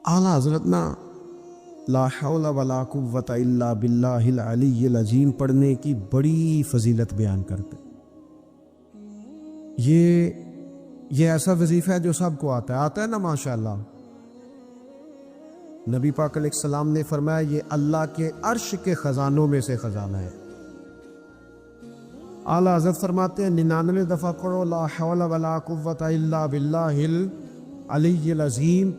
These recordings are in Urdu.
اعلیٰ حضرت نا لا حول ولا قوت الا باللہ العلی العظیم پڑھنے کی بڑی فضیلت بیان کرتے. یہ ایسا وظیفہ ہے جو سب کو آتا ہے نا ماشاءاللہ. نبی پاک علیہ السلام نے فرمایا یہ اللہ کے عرش کے خزانوں میں سے خزانہ ہے. اعلیٰ حضرت فرماتے ہیں 99 دفعہ پڑھو لا حول ولا قوت الا باللہ العلی العظیم.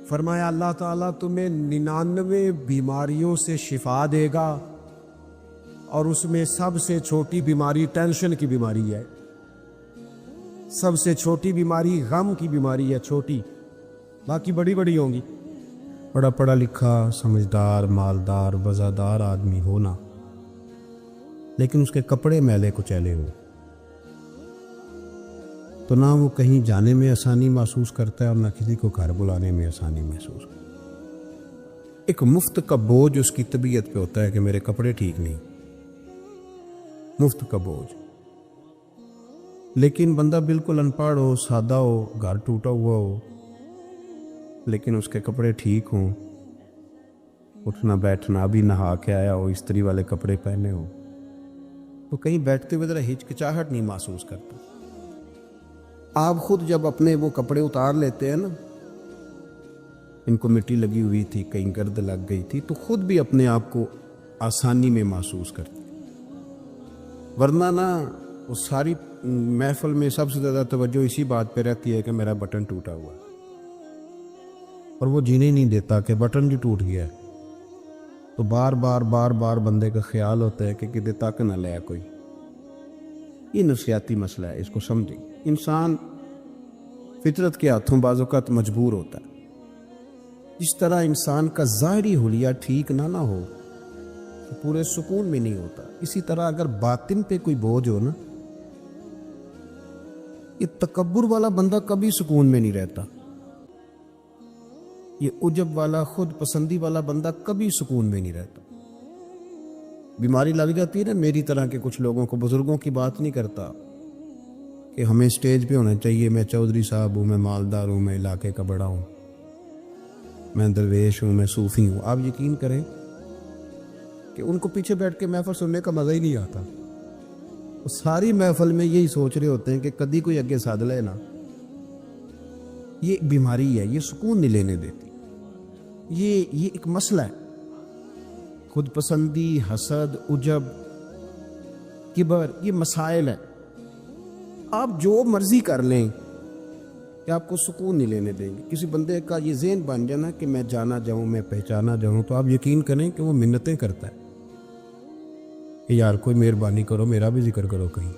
فرمایا اللہ تعالیٰ تمہیں 99 بیماریوں سے شفا دے گا، اور اس میں سب سے چھوٹی بیماری ٹینشن کی بیماری ہے، سب سے چھوٹی بیماری غم کی بیماری ہے، چھوٹی، باقی بڑی بڑی ہوں گی. بڑا پڑھا لکھا سمجھدار مالدار وزادار آدمی ہونا، لیکن اس کے کپڑے میلے کچیلے ہوں تو نہ وہ کہیں جانے میں آسانی محسوس کرتا ہے اور نہ کسی کو گھر بلانے میں آسانی محسوس کرتا ہے. ایک مفت کا بوجھ اس کی طبیعت پہ ہوتا ہے کہ میرے کپڑے ٹھیک نہیں، مفت کا بوجھ. لیکن بندہ بالکل ان پڑھ ہو، سادہ ہو، گھر ٹوٹا ہوا ہو، لیکن اس کے کپڑے ٹھیک ہوں، اٹھنا بیٹھنا ابھی نہا کے آیا ہو، استری والے کپڑے پہنے ہو، تو کہیں بیٹھتے ہوئے ذرا ہچکچاہٹ نہیں محسوس کرتا. آپ خود جب اپنے وہ کپڑے اتار لیتے ہیں نا، ان کو مٹی لگی ہوئی تھی، کہیں گرد لگ گئی تھی، تو خود بھی اپنے آپ کو آسانی میں محسوس کرتے. ورنہ نا وہ ساری محفل میں سب سے زیادہ توجہ اسی بات پہ رہتی ہے کہ میرا بٹن ٹوٹا ہوا ہے، اور وہ جینے نہیں دیتا کہ بٹن جو ٹوٹ گیا ہے. تو بار بار بندے کا خیال ہوتا ہے کہ کدے تک نہ لیا کوئی. یہ نفسیاتی مسئلہ ہے، اس کو سمجھیں. انسان فطرت کے ہاتھوں بعض اوقات مجبور ہوتا ہے. جس طرح انسان کا ظاہری حلیہ ٹھیک نہ ہو تو پورے سکون میں نہیں ہوتا، اسی طرح اگر باطن پہ کوئی بوجھ ہو نا، یہ تکبر والا بندہ کبھی سکون میں نہیں رہتا. یہ عجب والا خود پسندی والا بندہ کبھی سکون میں نہیں رہتا. بیماری لگ جاتی ہے نا میری طرح کے کچھ لوگوں کو، بزرگوں کی بات نہیں کرتا کہ ہمیں اسٹیج پہ ہونا چاہیے، میں چودھری صاحب ہوں، میں مالدار ہوں، میں علاقے کا بڑا ہوں، میں درویش ہوں، میں صوفی ہوں. آپ یقین کریں کہ ان کو پیچھے بیٹھ کے محفل سننے کا مزہ ہی نہیں آتا. وہ ساری محفل میں یہی سوچ رہے ہوتے ہیں کہ کدی کوئی اگے ساتھ لے نا. یہ بیماری ہے، یہ سکون نہیں لینے دیتی. یہ ایک مسئلہ ہے. خود پسندی، حسد، عجب، کبر، یہ مسائل ہیں. آپ جو مرضی کر لیں کہ آپ کو سکون نہیں لینے دیں گے. کسی بندے کا یہ ذہن بن جانا کہ میں جانا جاؤں، میں پہچانا جاؤں، تو آپ یقین کریں کہ وہ منتیں کرتا ہے کہ یار کوئی مہربانی کرو، میرا بھی ذکر کرو کہیں.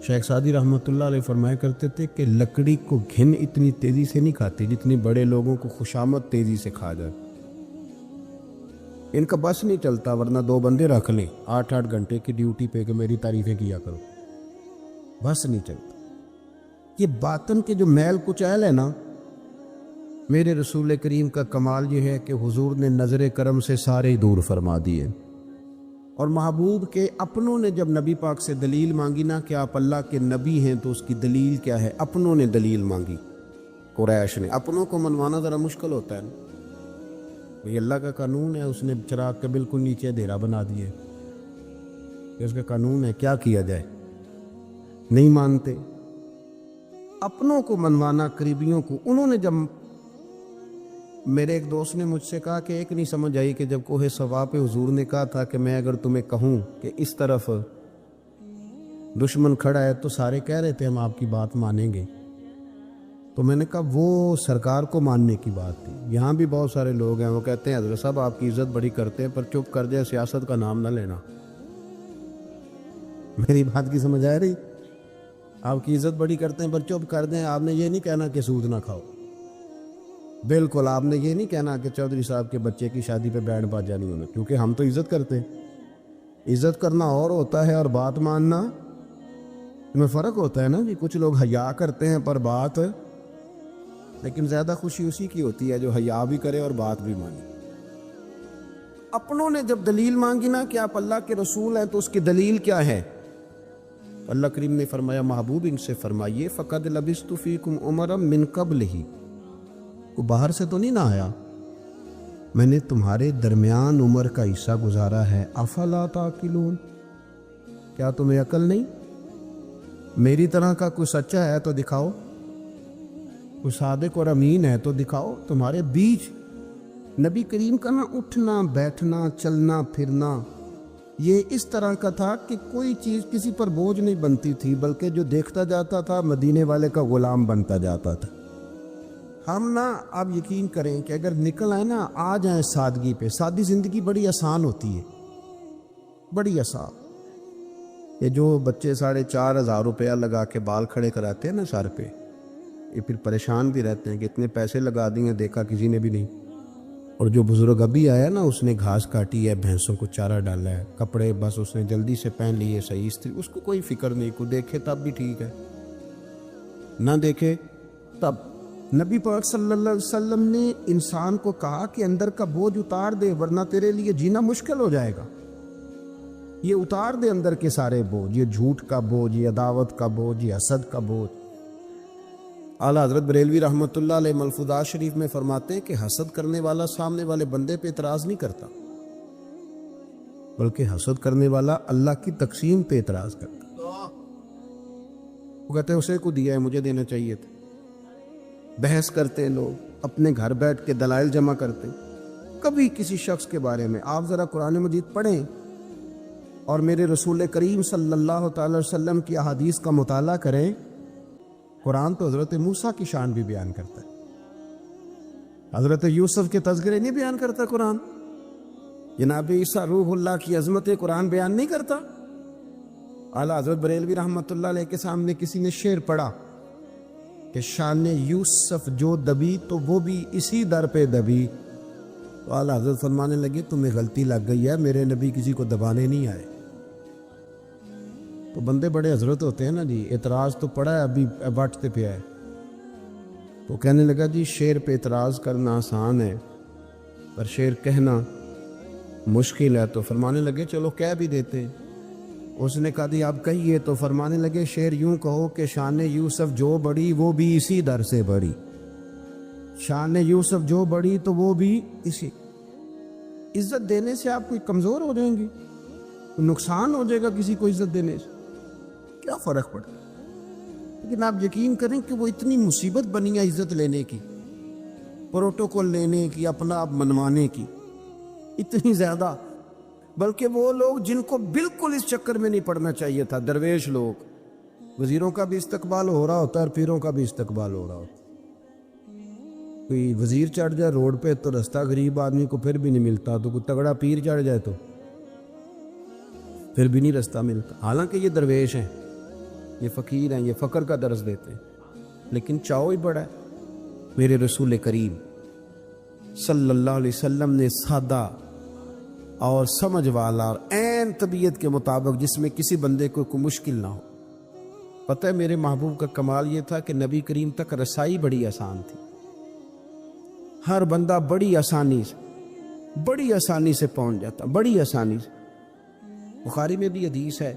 شیخ سعدی رحمۃ اللہ علیہ فرمایا کرتے تھے کہ لکڑی کو گھن اتنی تیزی سے نہیں کھاتی جتنی بڑے لوگوں کو خوشامد تیزی سے کھا جائے. ان کا بس نہیں چلتا، ورنہ 2 بندے رکھ لیں 8 گھنٹے کی ڈیوٹی پہ کہ میری تعریفیں کیا کرو، بس نہیں چلتا. یہ باطن کے جو میل کچیل ہے نا، میرے رسول کریم کا کمال یہ ہے کہ حضور نے نظر کرم سے سارے دور فرما دیے. اور محبوب کے اپنوں نے جب نبی پاک سے دلیل مانگی نا کہ آپ اللہ کے نبی ہیں تو اس کی دلیل کیا ہے، اپنوں نے دلیل مانگی. قریش نے. اپنوں کو منوانا ذرا مشکل ہوتا ہے نا، یہ اللہ کا قانون ہے، اس نے چراغ کے بالکل نیچے اندھیرا بنا دیے، اس کا قانون ہے، کیا کیا جائے، نہیں مانتے. اپنوں کو منوانا، قریبیوں کو. انہوں نے جب، میرے ایک دوست نے مجھ سے کہا کہ ایک نہیں سمجھ آئی کہ جب کوہ صفا پہ حضور نے کہا تھا کہ میں اگر تمہیں کہوں کہ اس طرف دشمن کھڑا ہے تو سارے کہہ رہے تھے ہم آپ کی بات مانیں گے. تو میں نے کہا وہ سرکار کو ماننے کی بات تھی. یہاں بھی بہت سارے لوگ ہیں وہ کہتے ہیں حضرت صاحب آپ کی عزت بڑی کرتے ہیں، پر چپ کر جائے، سیاست کا نام نہ لینا. میری بات کی سمجھ آ رہی؟ آپ کی عزت بڑی کرتے ہیں پر چپ کر دیں. آپ نے یہ نہیں کہنا کہ سود نہ کھاؤ، بالکل آپ نے یہ نہیں کہنا کہ چودھری صاحب کے بچے کی شادی پہ بینڈ باجا نہیں ہونا، کیونکہ ہم تو عزت کرتے ہیں. عزت کرنا اور ہوتا ہے اور بات ماننا میں فرق ہوتا ہے نا جی. کچھ لوگ حیا کرتے ہیں پر بات، لیکن زیادہ خوشی اسی کی ہوتی ہے جو حیا بھی کرے اور بات بھی مانے. اپنوں نے جب دلیل مانگی نا کہ آپ اللہ کے رسول ہیں تو اس کی دلیل کیا ہے؟ اللہ کریم نے فرمایا محبوب ان سے فرمائیے فَقَدْ لَبِثْتُ فِيكُمْ عُمَرًا مِّن قَبْلِهِ، وہ باہر سے تو نہیں نہ آیا، میں نے تمہارے درمیان عمر کا حصہ گزارا ہے، افلا تعقلون، کیا تمہیں عقل نہیں؟ میری طرح کا کوئی سچا ہے تو دکھاؤ، کوئی صادق اور امین ہے تو دکھاؤ۔ تمہارے بیچ نبی کریم کا نہ اٹھنا بیٹھنا چلنا پھرنا یہ اس طرح کا تھا کہ کوئی چیز کسی پر بوجھ نہیں بنتی تھی، بلکہ جو دیکھتا جاتا تھا مدینے والے کا غلام بنتا جاتا تھا۔ ہم نا آپ یقین کریں کہ اگر نکل آئے نا آ جائیں سادگی پہ، سادی زندگی بڑی آسان ہوتی ہے، بڑی آسان۔ یہ جو بچے 4,500 روپیہ لگا کے بال کھڑے کراتے ہیں نا سر پہ، یہ پھر پریشان بھی رہتے ہیں کہ اتنے پیسے لگا دیے دیکھا کسی نے بھی نہیں۔ اور جو بزرگ ابھی آیا نا اس نے گھاس کاٹی ہے، بھینسوں کو چارہ ڈالا ہے، کپڑے بس اس نے جلدی سے پہن لیے صحیح استری، اس کو کوئی فکر نہیں، کوئی دیکھے تب بھی ٹھیک ہے نہ دیکھے تب۔ نبی پاک صلی اللہ علیہ وسلم نے انسان کو کہا کہ اندر کا بوجھ اتار دے ورنہ تیرے لیے جینا مشکل ہو جائے گا، یہ اتار دے اندر کے سارے بوجھ، یہ جھوٹ کا بوجھ، یہ عداوت کا بوجھ، یہ حسد کا بوجھ۔ اعلیٰ حضرت بریلوی رحمۃ اللہ علیہ ملفوظات شریف میں فرماتے ہیں کہ حسد کرنے والا سامنے والے بندے پہ اعتراض نہیں کرتا، بلکہ حسد کرنے والا اللہ کی تقسیم پہ اعتراض کرتا۔ وہ کہتے ہیں اسے کو دیا ہے مجھے دینا چاہیے تھا۔ بحث کرتے ہیں لوگ، اپنے گھر بیٹھ کے دلائل جمع کرتے ہیں۔ کبھی کسی شخص کے بارے میں آپ ذرا قرآن مجید پڑھیں اور میرے رسول کریم صلی اللہ تعالی وسلم کی احادیث کا مطالعہ کریں۔ قرآن تو حضرت موسیٰ کی شان بھی بیان کرتا ہے، حضرت یوسف کے تذکرے نہیں بیان کرتا قرآن، جناب عیسیٰ روح اللہ کی عظمت قرآن بیان نہیں کرتا۔ اعلیٰ حضرت بریلوی رحمۃ اللہ علیہ کے سامنے کسی نے شعر پڑھا کہ شان یوسف جو دبی تو وہ بھی اسی در پہ دبی، تو اعلیٰ حضرت فرمانے لگے تمہیں غلطی لگ گئی ہے، میرے نبی کسی کو دبانے نہیں آئے۔ تو بندے بڑے حضرت ہوتے ہیں نا جی، اعتراض تو پڑا ہے ابھی بانٹتے پہ ہے، تو کہنے لگا جی شعر پہ اعتراض کرنا آسان ہے پر شعر کہنا مشکل ہے، تو فرمانے لگے چلو کہہ بھی دیتے ہیں۔ اس نے کہا جی آپ کہیے، تو فرمانے لگے شعر یوں کہو کہ شان یوسف جو بڑی وہ بھی اسی در سے بڑی، شان یوسف جو بڑی تو وہ بھی اسی۔ عزت دینے سے آپ کوئی کمزور ہو جائیں گے؟ نقصان ہو جائے گا کسی کو عزت دینے سے؟ کیا فرق پڑتا ہے؟ لیکن آپ یقین کریں کہ وہ اتنی مصیبت بنی ہے عزت لینے کی، پروٹوکول لینے کی، اپنا آپ منوانے کی، اتنی زیادہ، بلکہ وہ لوگ جن کو بالکل اس چکر میں نہیں پڑنا چاہیے تھا، درویش لوگ، وزیروں کا بھی استقبال ہو رہا ہوتا ہے اور پیروں کا بھی استقبال ہو رہا ہوتا ہے۔ کوئی وزیر چڑھ جائے روڈ پہ تو رستہ غریب آدمی کو پھر بھی نہیں ملتا، تو کوئی تگڑا پیر چڑھ جائے تو پھر بھی نہیں رستہ ملتا، حالانکہ یہ درویش ہیں، یہ فقیر ہیں، یہ فقر کا درس دیتے ہیں، لیکن چاؤ ہی بڑا ہے۔ میرے رسول کریم صلی اللہ علیہ وسلم نے سادہ اور سمجھ والا اور عین طبیعت کے مطابق جس میں کسی بندے کو کوئی مشکل نہ ہو۔ پتہ ہے میرے محبوب کا کمال یہ تھا کہ نبی کریم تک رسائی بڑی آسان تھی، ہر بندہ بڑی آسانی سے پہنچ جاتا، بڑی آسانی سے۔ بخاری میں بھی حدیث ہے،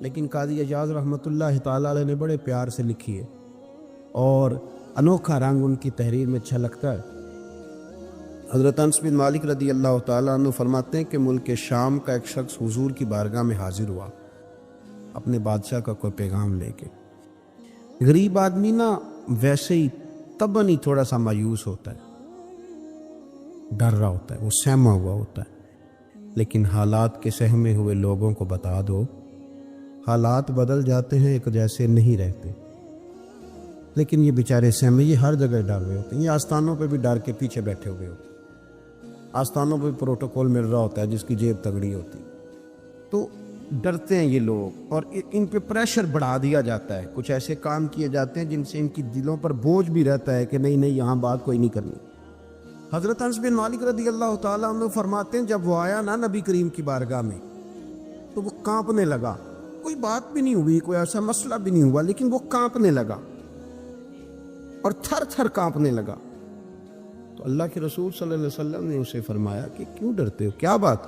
لیکن قاضی اعجاز رحمۃ اللہ تعالی علیہ نے بڑے پیار سے لکھی ہے اور انوکھا رنگ ان کی تحریر میں چھلکتا ہے۔ حضرت انس بن مالک رضی اللہ تعالیٰ عنہ فرماتے ہیں کہ ملک شام کا ایک شخص حضور کی بارگاہ میں حاضر ہوا اپنے بادشاہ کا کوئی پیغام لے کے۔ غریب آدمی نا ویسے ہی طبعاً ہی تھوڑا سا مایوس ہوتا ہے، ڈر رہا ہوتا ہے، وہ سہما ہوا ہوتا ہے، لیکن حالات کے سہمے ہوئے لوگوں کو بتا دو حالات بدل جاتے ہیں، ایک جیسے نہیں رہتے۔ لیکن یہ بیچارے سہمے، یہ ہر جگہ ڈر رہے ہوتے ہیں، یہ آستانوں پہ بھی ڈر کے پیچھے بیٹھے ہوئے ہوتے ہیں، آستانوں پہ پروٹوکول مل رہا ہوتا ہے جس کی جیب تگڑی ہوتی، تو ڈرتے ہیں یہ لوگ، اور ان پہ پریشر بڑھا دیا جاتا ہے، کچھ ایسے کام کیے جاتے ہیں جن سے ان کی دلوں پر بوجھ بھی رہتا ہے کہ نہیں یہاں بات کوئی نہیں کرنی۔ حضرت انس بن مالک رضی اللہ تعالیٰ عنہ فرماتے ہیں جب وہ آیا نا نبی کریم کی بارگاہ میں تو وہ کانپنے لگا، کوئی بات بھی نہیں ہوئی، کوئی ایسا مسئلہ بھی نہیں ہوا، لیکن وہ کانپنے لگا اور تھر تھر کانپنے لگا۔ تو اللہ کے رسول صلی اللہ علیہ وسلم نے اسے فرمایا کہ کیوں ڈرتے ہو، کیا بات؟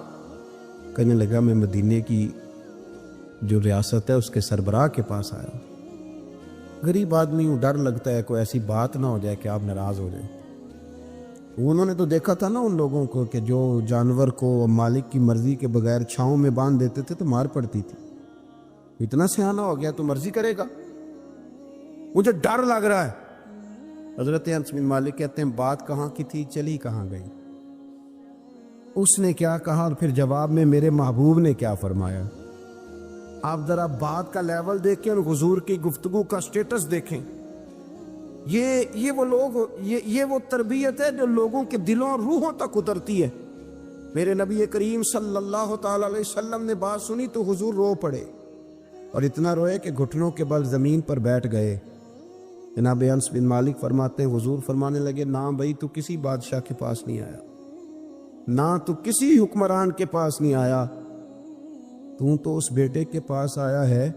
کہنے لگا میں مدینے کی جو ریاست ہے اس کے سربراہ کے پاس آیا ہوں، غریب آدمی ہوں، ڈر لگتا ہے کوئی ایسی بات نہ ہو جائے کہ آپ ناراض ہو جائیں۔ انہوں نے تو دیکھا تھا نا ان لوگوں کو کہ جو جانور کو مالک کی مرضی کے بغیر چھاؤں میں باندھ دیتے تھے تو مار پڑتی تھی. اتنا سیانا ہو گیا تو مرضی کرے گا, مجھے ڈر لگ رہا ہے. حضرت انس بن مالک کہتے ہیں بات کہاں کی تھی, چلی کہاں گئی. اس نے کیا کہا اور پھر جواب میں میرے محبوب نے کیا فرمایا. آپ ذرا بات کا لیول دیکھیں اور حضور کی گفتگو کا سٹیٹس دیکھیں. یہ وہ لوگ, یہ وہ تربیت ہے جو لوگوں کے دلوں اور روحوں تک اترتی ہے. میرے نبی کریم صلی اللہ تعالی علیہ وسلم نے بات سنی تو حضور رو پڑے, اور اتنا روئے کہ گھٹنوں کے بل زمین پر بیٹھ گئے. جناب انس بن مالک فرماتے ہیں حضور فرمانے لگے نہ بھائی تو کسی بادشاہ کے پاس نہیں آیا, نہ تو کسی حکمران کے پاس نہیں آیا, تو اس بیٹے کے پاس آیا ہے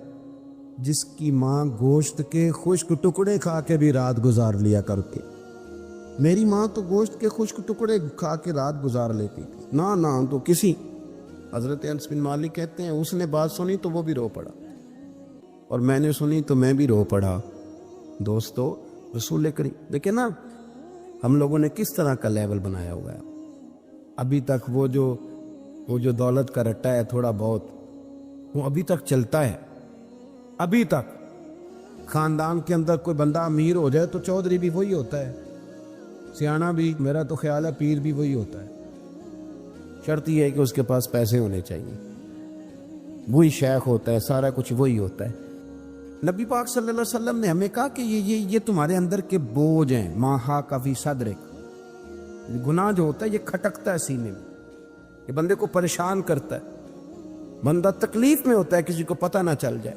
جس کی ماں گوشت کے خشک ٹکڑے کھا کے بھی رات گزار لیا کرتی. میری ماں تو گوشت کے خشک ٹکڑے کھا کے رات گزار لیتی تھی, نہ تو کسی. حضرت انس بن مالک کہتے ہیں اس نے بات سنی تو وہ بھی رو پڑا, اور میں نے سنی تو میں بھی رو پڑا. دوستو, رسول کریم دیکھیں نا ہم لوگوں نے کس طرح کا لیول بنایا ہوا ہے. ابھی تک وہ جو دولت کا رٹا ہے تھوڑا بہت, وہ ابھی تک چلتا ہے. ابھی تک خاندان کے اندر کوئی بندہ امیر ہو جائے تو چودھری بھی وہی ہوتا ہے, سیانا بھی, میرا تو خیال ہے پیر بھی وہی ہوتا ہے. شرط یہ ہے کہ اس کے پاس پیسے ہونے چاہیے, وہی شیخ ہوتا ہے, سارا کچھ وہی ہوتا ہے. نبی پاک صلی اللہ علیہ وسلم نے ہمیں کہا کہ یہ تمہارے اندر کے بوجھ ہیں. ماہا کفی صدرک, گناہ جو ہوتا ہے یہ کھٹکتا ہے سینے میں, یہ بندے کو پریشان کرتا ہے, بندہ تکلیف میں ہوتا ہے کسی کو پتہ نہ چل جائے.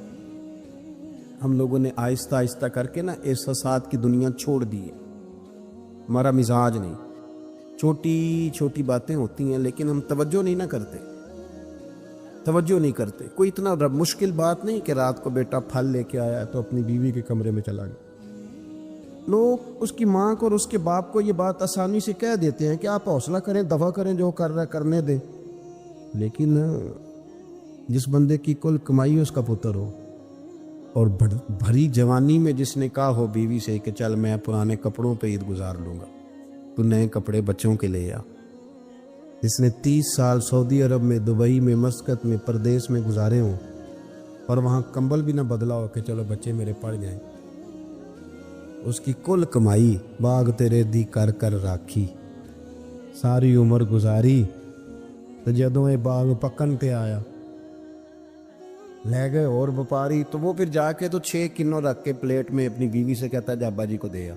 ہم لوگوں نے آہستہ آہستہ کر کے نا احساسات کی دنیا چھوڑ دی ہے. ہمارا مزاج نہیں, چھوٹی چھوٹی باتیں ہوتی ہیں لیکن ہم توجہ نہیں کرتے. کوئی اتنا مشکل بات نہیں کہ رات کو بیٹا پھل لے کے آیا تو اپنی بیوی کے کمرے میں چلا گیا. لوگ اس کی ماں کو اور اس کے باپ کو یہ بات آسانی سے کہہ دیتے ہیں کہ آپ حوصلہ کریں, دفع کریں, جو کر رہا ہے کرنے دیں. لیکن جس بندے کی کل کمائی اس کا پتر ہو, اور بھری جوانی میں جس نے کہا ہو بیوی سے کہ چل میں پرانے کپڑوں پہ عید گزار لوں گا, تو نئے کپڑے بچوں کے لے آ. جس نے 30 سال سعودی عرب میں, دبئی میں, مسقط میں, پردیس میں گزارے ہوں, اور وہاں کمبل بھی نہ بدلا ہو کہ چلو بچے میرے پڑھ جائیں. اس کی کل کمائی باغ تیرے دی کر کر راکھی, ساری عمر گزاری, تو جدوں یہ باغ پکن پہ آیا لے گئے اور وپاری, تو وہ پھر جا کے تو 6 کنوں رکھ کے پلیٹ میں اپنی بیوی سے کہتا ہے جا ابا جی کو دے آ.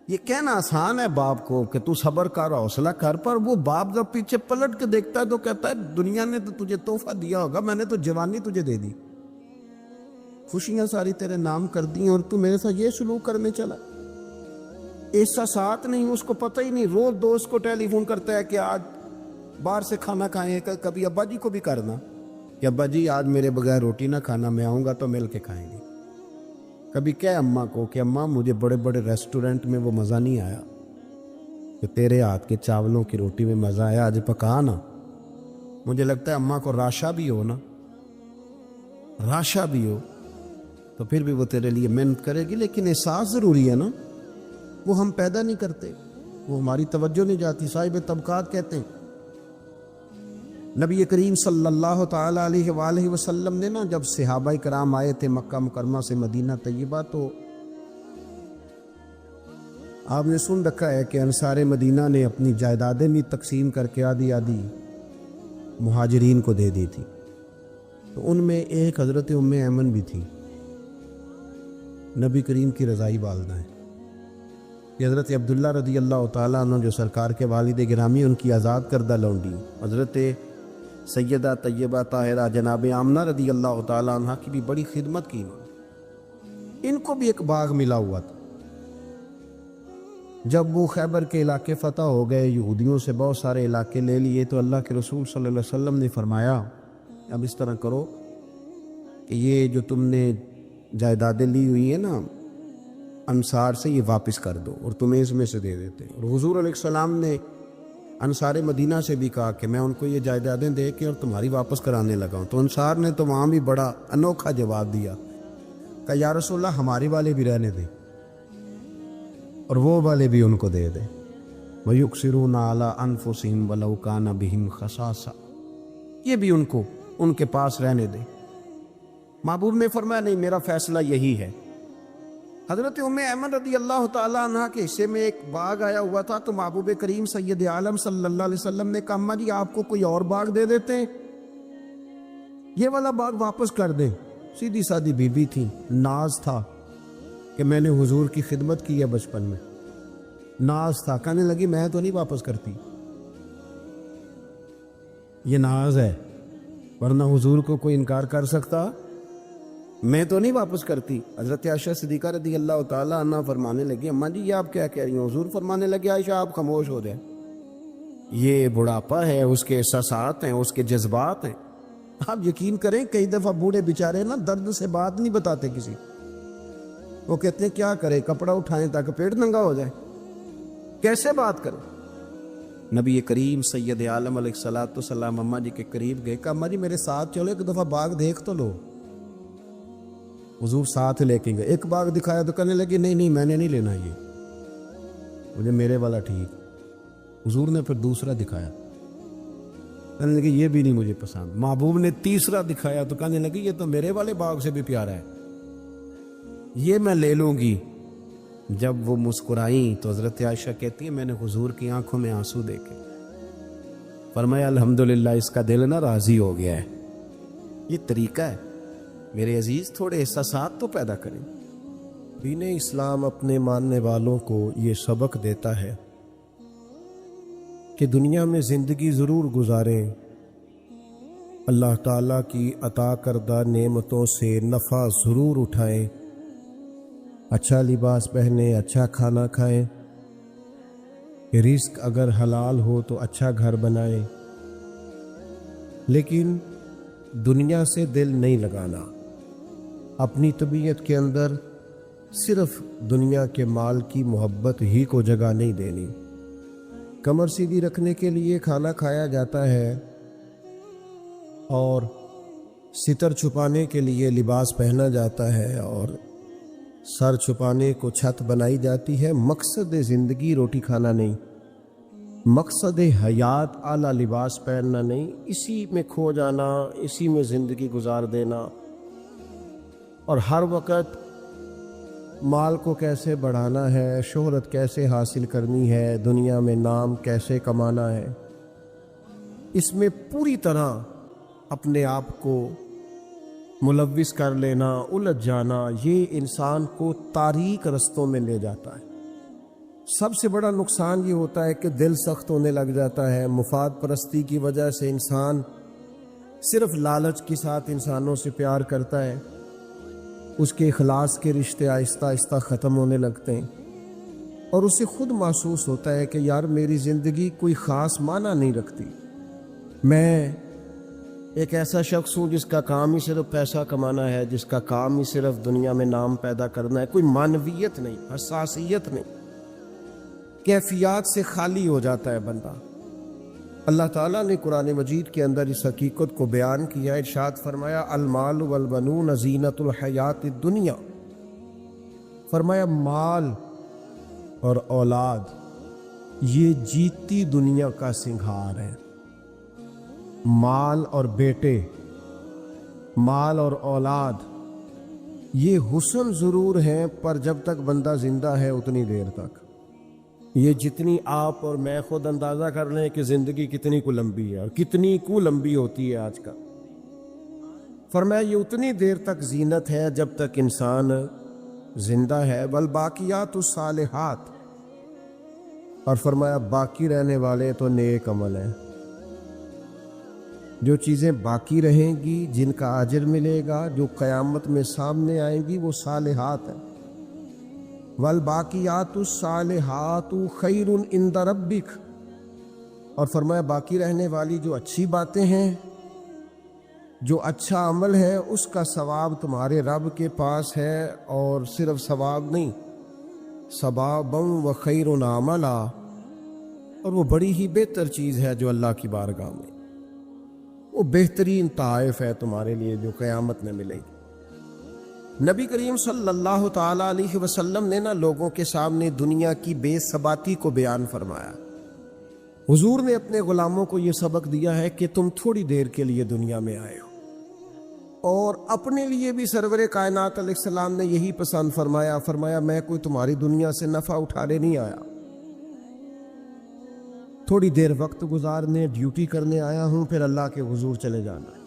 یہ کہنا آسان ہے باپ کو کہ تو صبر کر, حوصلہ کر, پر وہ باپ جب پیچھے پلٹ کے دیکھتا ہے تو کہتا ہے دنیا نے تو تجھے تحفہ دیا ہوگا, میں نے تو جوانی تجھے دے دی, خوشیاں ساری تیرے نام کر دی, اور تو میرے ساتھ یہ سلوک کرنے چلا. احساسات نہیں, اس کو پتہ ہی نہیں. روز دوست کو ٹیلی فون کرتا ہے کہ آج باہر سے کھانا کھائیں, کبھی ابا جی کو بھی کرنا کہ ابا جی آج میرے بغیر روٹی نہ کھانا, میں آؤں گا تو مل کے کھائیں گے. کبھی کہہ اماں کو کہ اماں مجھے بڑے بڑے ریسٹورنٹ میں وہ مزہ نہیں آیا کہ تیرے ہاتھ کے چاولوں کی روٹی میں مزہ آیا, آج پکا نا. مجھے لگتا ہے اماں کو راشا بھی ہو نا, راشا بھی ہو تو پھر بھی وہ تیرے لیے محنت کرے گی. لیکن احساس ضروری ہے نا, وہ ہم پیدا نہیں کرتے, وہ ہماری توجہ نہیں جاتی. صاحب طبقات کہتے ہیں نبی کریم صلی اللہ تعالی علیہ وآلہ وسلم نے نا جب صحابہ کرام آئے تھے مکہ مکرمہ سے مدینہ طیبہ, تو آپ نے سن رکھا ہے کہ انصار مدینہ نے اپنی جائیدادیں بھی تقسیم کر کے آدھی آدھی مہاجرین کو دے دی تھی. تو ان میں ایک حضرت ام ایمن بھی تھی, نبی کریم کی رضائی والدہ ہیں. یہ حضرت عبداللہ رضی اللہ تعالیٰ عنہ جو سرکار کے والد گرامی, ان کی آزاد کردہ لونڈی حضرت سیدہ طیبہ طاہرہ جناب آمنہ رضی اللہ تعالیٰ عنہ کی بھی بڑی خدمت کی انہوں نے. ان کو بھی ایک باغ ملا ہوا تھا. جب وہ خیبر کے علاقے فتح ہو گئے, یہودیوں سے بہت سارے علاقے لے لیے, تو اللہ کے رسول صلی اللہ علیہ وسلم نے فرمایا اب اس طرح کرو کہ یہ جو تم نے جائیدادیں لی ہوئی ہیں نا انصار سے, یہ واپس کر دو اور تمہیں اس میں سے دے دیتے. اور حضور علیہ السلام نے انصار مدینہ سے بھی کہا کہ میں ان کو یہ جائیدادیں دے کے اور تمہاری واپس کرانے لگا ہوں. تو انصار نے تو وہاں بھی بڑا انوکھا جواب دیا کہ یا رسول اللہ ہمارے والے بھی رہنے دیں اور وہ والے بھی ان کو دے دیں. وَيُؤْثِرُونَ عَلَىٰ أَنفُسِهِمْ وَلَوْ كَانَ بِهِمْ خَصَاصَةٌ، یہ بھی ان کے پاس رہنے دیں۔ محبوب نے فرمایا نہیں، میرا فیصلہ یہی ہے۔ حضرت ام ایمن رضی اللہ تعالیٰ عنہ کے حصے میں ایک باغ آیا ہوا تھا، تو محبوب کریم سید عالم صلی اللہ علیہ وسلم نے کہا اماں جی آپ کو کوئی اور باغ دے دیتے ہیں، یہ والا باغ واپس کر دیں۔ سیدھی سادی بیوی تھی، ناز تھا کہ میں نے حضور کی خدمت کی ہے بچپن میں، ناز تھا، کہنے لگی میں تو نہیں واپس کرتی، یہ ناز ہے، ورنہ حضور کو کوئی انکار کر سکتا؟ میں تو نہیں واپس کرتی۔ حضرت عائشہ صدیقہ رضی اللہ تعالیٰ عنہ فرمانے لگی اماں جی یہ آپ کیا کہہ رہی ہیں؟ حضور فرمانے لگے عائشہ آپ خاموش ہو جائیں، یہ بڑھاپا ہے، اس کے احساسات ہیں، اس کے جذبات ہیں۔ آپ یقین کریں کئی دفعہ بوڑھے بیچارے نا درد سے بات نہیں بتاتے کسی، وہ کہتے ہیں کیا کرے، کپڑا اٹھائیں تاکہ پیٹ ننگا ہو جائے، کیسے بات کریں؟ نبی کریم سید عالم علیہ الصلوۃ والسلام اماں جی کے قریب گئے، کہا اماں جی میرے ساتھ چلو ایک دفعہ باغ دیکھ تو لو۔ حضور ساتھ لے کے گئے، ایک باغ دکھایا تو کہنے لگے نہیں میں نے نہیں لینا، یہ مجھے میرے والا ٹھیک۔ حضور نے پھر دوسرا دکھایا، کہنے لگے یہ بھی نہیں مجھے پسند۔ محبوب نے تیسرا دکھایا تو کہنے لگے یہ تو میرے والے باغ سے بھی پیارا ہے، یہ میں لے لوں گی۔ جب وہ مسکرائیں تو حضرت عائشہ کہتی ہیں میں نے حضور کی آنکھوں میں آنسو دیکھے، فرمایا الحمدللہ اس کا دل نا راضی ہو گیا ہے۔ یہ طریقہ ہے میرے عزیز، تھوڑے احساسات تو پیدا کریں۔ دین اسلام اپنے ماننے والوں کو یہ سبق دیتا ہے کہ دنیا میں زندگی ضرور گزاریں، اللہ تعالیٰ کی عطا کردہ نعمتوں سے نفع ضرور اٹھائیں، اچھا لباس پہنیں، اچھا کھانا کھائیں، رزق اگر حلال ہو تو اچھا گھر بنائیں، لیکن دنیا سے دل نہیں لگانا، اپنی طبیعت کے اندر صرف دنیا کے مال کی محبت ہی کو جگہ نہیں دینی۔ کمر سیدھی رکھنے کے لیے کھانا کھایا جاتا ہے اور ستر چھپانے کے لیے لباس پہنا جاتا ہے اور سر چھپانے کو چھت بنائی جاتی ہے۔ مقصد زندگی روٹی کھانا نہیں، مقصد حیات اعلیٰ لباس پہننا نہیں، اسی میں کھو جانا، اسی میں زندگی گزار دینا، اور ہر وقت مال کو کیسے بڑھانا ہے، شہرت کیسے حاصل کرنی ہے، دنیا میں نام کیسے کمانا ہے، اس میں پوری طرح اپنے آپ کو ملوث کر لینا، الجھ جانا، یہ انسان کو تاریک رستوں میں لے جاتا ہے۔ سب سے بڑا نقصان یہ ہوتا ہے کہ دل سخت ہونے لگ جاتا ہے، مفاد پرستی کی وجہ سے انسان صرف لالچ کے ساتھ انسانوں سے پیار کرتا ہے، اس کے اخلاص کے رشتے آہستہ آہستہ ختم ہونے لگتے ہیں، اور اسے خود محسوس ہوتا ہے کہ یار میری زندگی کوئی خاص معنی نہیں رکھتی، میں ایک ایسا شخص ہوں جس کا کام ہی صرف پیسہ کمانا ہے، جس کا کام ہی صرف دنیا میں نام پیدا کرنا ہے، کوئی معنویت نہیں، حساسیت نہیں، کیفیات سے خالی ہو جاتا ہے بندہ۔ اللہ تعالیٰ نے قرآن مجید کے اندر اس حقیقت کو بیان کیا، ارشاد فرمایا المال والبنون زینت الحیات الدنیا، فرمایا مال اور اولاد یہ جیتی دنیا کا سنگھار ہے۔ مال اور بیٹے، مال اور اولاد یہ حسن ضرور ہیں، پر جب تک بندہ زندہ ہے اتنی دیر تک، یہ جتنی آپ اور میں خود اندازہ کر لیں کہ زندگی کتنی کو لمبی ہے اور کتنی کو لمبی ہوتی ہے آج کا، فرمایا یہ اتنی دیر تک زینت ہے جب تک انسان زندہ ہے، والباقیات الصالحات، اور فرمایا باقی رہنے والے تو نیک عمل ہیں، جو چیزیں باقی رہیں گی، جن کا اجر ملے گا، جو قیامت میں سامنے آئیں گی، وہ صالحات ہیں۔ والباقیات الصالحات خیر عند ربک، اور فرمایا باقی رہنے والی جو اچھی باتیں ہیں، جو اچھا عمل ہے، اس کا ثواب تمہارے رب کے پاس ہے، اور صرف ثواب نہیں، ثوابا و خیر عملا، اور وہ بڑی ہی بہتر چیز ہے جو اللہ کی بارگاہ میں، وہ بہترین تحائف ہے تمہارے لیے جو قیامت میں ملے گی۔ نبی کریم صلی اللہ تعالیٰ علیہ وسلم نے لوگوں کے سامنے دنیا کی بے ثباتی کو بیان فرمایا، حضور نے اپنے غلاموں کو یہ سبق دیا ہے کہ تم تھوڑی دیر کے لیے دنیا میں آئے ہو، اور اپنے لیے بھی سرور کائنات علیہ السلام نے یہی پسند فرمایا، فرمایا میں کوئی تمہاری دنیا سے نفع اٹھانے نہیں آیا، تھوڑی دیر وقت گزارنے، ڈیوٹی کرنے آیا ہوں، پھر اللہ کے حضور چلے جانا ہے۔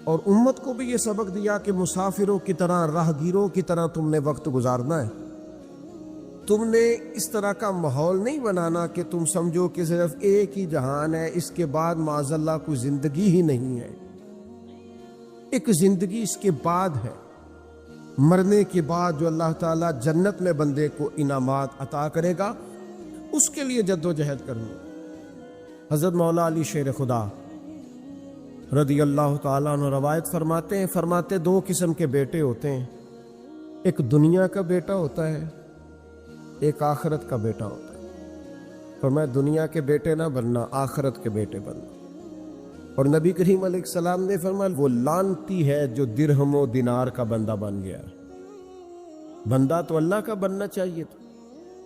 اور امت کو بھی یہ سبق دیا کہ مسافروں کی طرح، راہگیروں کی طرح تم نے وقت گزارنا ہے۔ تم نے اس طرح کا ماحول نہیں بنانا کہ تم سمجھو کہ صرف ایک ہی جہان ہے، اس کے بعد معاذ اللہ کوئی زندگی ہی نہیں ہے۔ ایک زندگی اس کے بعد ہے، مرنے کے بعد جو اللہ تعالیٰ جنت میں بندے کو انعامات عطا کرے گا، اس کے لیے جد و جہد کرنی۔ حضرت مولا علی شیر خدا رضی اللہ تعالیٰ عنہ روایت فرماتے دو قسم کے بیٹے ہوتے ہیں، ایک دنیا کا بیٹا ہوتا ہے، ایک آخرت کا بیٹا ہوتا ہے۔ فرمایا دنیا کے بیٹے نہ بننا، آخرت کے بیٹے بننا۔ اور نبی کریم علیہ السلام نے فرمایا وہ لعنتی ہے جو درہم و دینار کا بندہ بن گیا۔ بندہ تو اللہ کا بننا چاہیے تھا،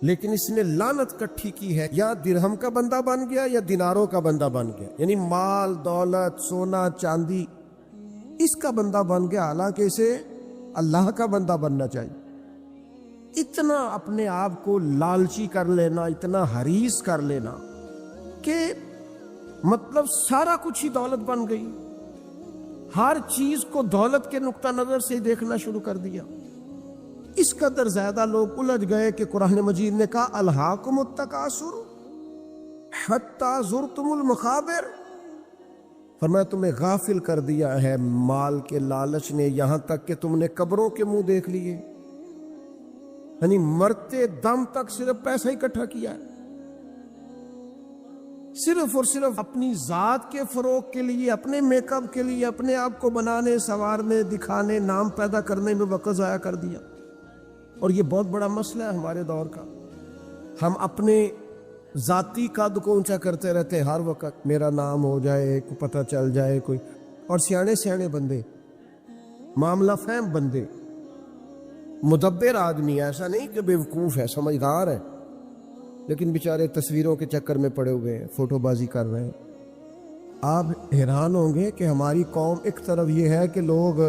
لیکن اس نے لعنت کٹھی کی ہے، یا درہم کا بندہ بن گیا یا دیناروں کا بندہ بن گیا، یعنی مال دولت سونا چاندی اس کا بندہ بن گیا، حالانکہ اسے اللہ کا بندہ بننا چاہیے۔ اتنا اپنے آپ کو لالچی کر لینا، اتنا حریص کر لینا کہ مطلب سارا کچھ ہی دولت بن گئی، ہر چیز کو دولت کے نقطہ نظر سے دیکھنا شروع کر دیا۔ اس قدر زیادہ لوگ الجھ گئے کہ قرآن مجید نے کہا الہاکم التکاثر حتی زرتم المقابر، فرمایا تمہیں غافل کر دیا ہے مال کے لالچ نے، یہاں تک کہ تم نے قبروں کے منہ دیکھ لیے، یعنی مرتے دم تک صرف پیسہ اکٹھا کیا ہے، صرف اور صرف اپنی ذات کے فروغ کے لیے، اپنے میک اپ کے لیے، اپنے آپ کو بنانے سنوارنے دکھانے نام پیدا کرنے میں وقت ضائع کر دیا۔ اور یہ بہت بڑا مسئلہ ہے ہمارے دور کا، ہم اپنے ذاتی قد کو اونچا کرتے رہتے ہیں ہر وقت، میرا نام ہو جائے، کو پتہ چل جائے کوئی، اور سیانے بندے، معاملہ فہم بندے، مدبر آدمی، ایسا نہیں کہ بیوقوف ہے، سمجھدار ہے، لیکن بیچارے تصویروں کے چکر میں پڑے ہوئے ہیں، فوٹو بازی کر رہے ہیں۔ آپ حیران ہوں گے کہ ہماری قوم ایک طرف یہ ہے کہ لوگ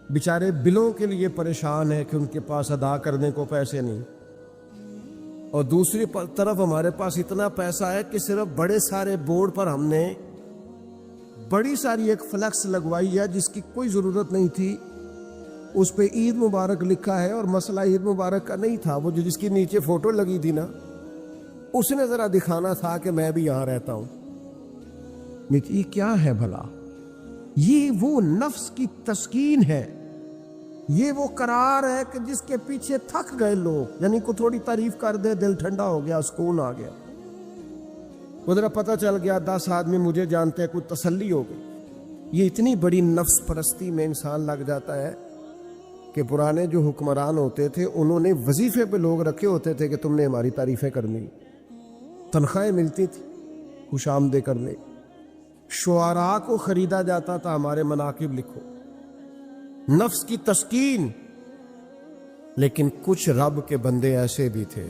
بیچارے بلوں کے لیے پریشان ہیں کہ ان کے پاس ادا کرنے کو پیسے نہیں، اور دوسری طرف ہمارے پاس اتنا پیسہ ہے کہ صرف بڑے سارے بورڈ پر ہم نے بڑی ساری ایک فلیکس لگوائی ہے جس کی کوئی ضرورت نہیں تھی، اس پہ عید مبارک لکھا ہے، اور مسئلہ عید مبارک کا نہیں تھا، وہ جو جس کی نیچے فوٹو لگی تھی نا، اس نے ذرا دکھانا تھا کہ میں بھی یہاں رہتا ہوں۔ یہ کیا ہے بھلا؟ یہ وہ نفس کی تسکین ہے، یہ وہ قرار ہے کہ جس کے پیچھے تھک گئے لوگ، یعنی کو تھوڑی تعریف کر دے دل ٹھنڈا ہو گیا، سکون آ گیا، وہ ذرا پتہ چل گیا 10 آدمی مجھے جانتے ہیں، کوئی تسلی ہو گئی۔ یہ اتنی بڑی نفس پرستی میں انسان لگ جاتا ہے کہ پرانے جو حکمران ہوتے تھے انہوں نے وظیفے پہ لوگ رکھے ہوتے تھے کہ تم نے ہماری تعریفیں کرنی، تنخواہیں ملتی تھی خوش آمدید کرنے، شعراء کو خریدا جاتا تھا ہمارے مناقب لکھو، نفس کی تسکین۔ لیکن کچھ رب کے بندے ایسے بھی تھے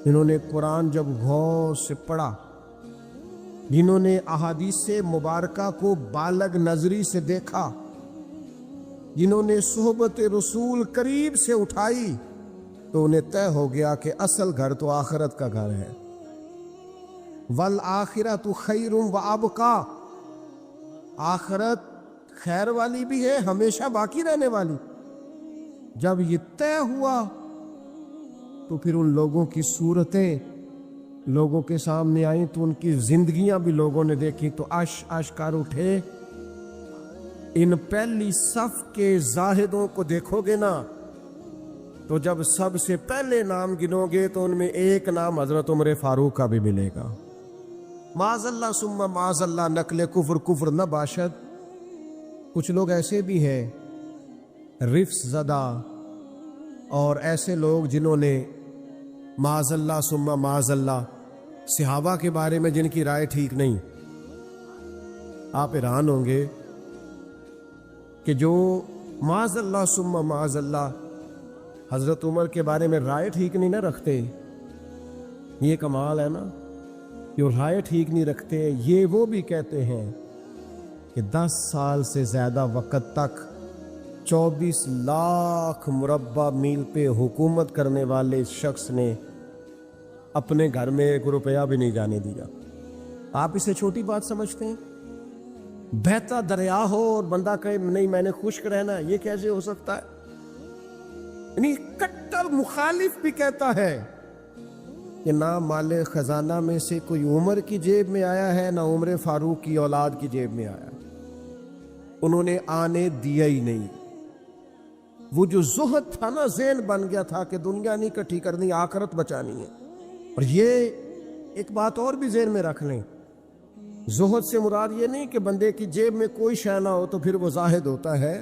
جنہوں نے قرآن جب غور سے پڑھا، جنہوں نے احادیث مبارکہ کو بالغ نظری سے دیکھا، جنہوں نے صحبت رسول قریب سے اٹھائی، تو انہیں طے ہو گیا کہ اصل گھر تو آخرت کا گھر ہے۔ وَالْآخِرَةُ خَيْرٌ وَأَبْقَىٰ، آخرت خیر والی بھی ہے، ہمیشہ باقی رہنے والی۔ جب یہ طے ہوا تو پھر ان لوگوں کی صورتیں لوگوں کے سامنے آئیں، تو ان کی زندگیاں بھی لوگوں نے دیکھی، تو عش کر اٹھے۔ ان پہلی صف کے زاہدوں کو دیکھو گے نا، تو جب سب سے پہلے نام گنو گے تو ان میں ایک نام حضرت عمر فاروق کا بھی ملے گا۔ معاذ اللہ ثم معاذ اللہ، نقل کفر نہ باشد۔ کچھ لوگ ایسے بھی ہیں رفس زدہ، اور ایسے لوگ جنہوں نے معاذ اللہ ثم معاذ اللہ صحابہ کے بارے میں جن کی رائے ٹھیک نہیں۔ آپ حیران ہوں گے کہ جو معاذ اللہ ثم معاذ اللہ حضرت عمر کے بارے میں رائے ٹھیک نہیں نہ رکھتے، یہ کمال ہے نا، جو رائے ٹھیک نہیں رکھتے یہ وہ بھی کہتے ہیں کہ 10 سال سے زیادہ وقت تک 24 لاکھ مربع میل پہ حکومت کرنے والے شخص نے اپنے گھر میں 1 روپیہ بھی نہیں جانے دیا۔ آپ اسے چھوٹی بات سمجھتے ہیں؟ بہتا دریا ہو اور بندہ کہے نہیں میں نے خشک رہنا ہے، یہ کیسے ہو سکتا ہے؟ یعنی کٹر مخالف بھی کہتا ہے کہ نہ مال خزانہ میں سے کوئی عمر کی جیب میں آیا ہے، نہ عمر فاروق کی اولاد کی جیب میں آیا، انہوں نے آنے دیا ہی نہیں۔ وہ جو زہد تھا نا، ذہن بن گیا تھا کہ دنیا نہیں اکٹھی کرنی، آخرت بچانی ہے۔ اور یہ ایک بات اور بھی ذہن میں رکھ لیں، زہد سے مراد یہ نہیں کہ بندے کی جیب میں کوئی شے نہ ہو تو پھر وہ زاہد ہوتا ہے۔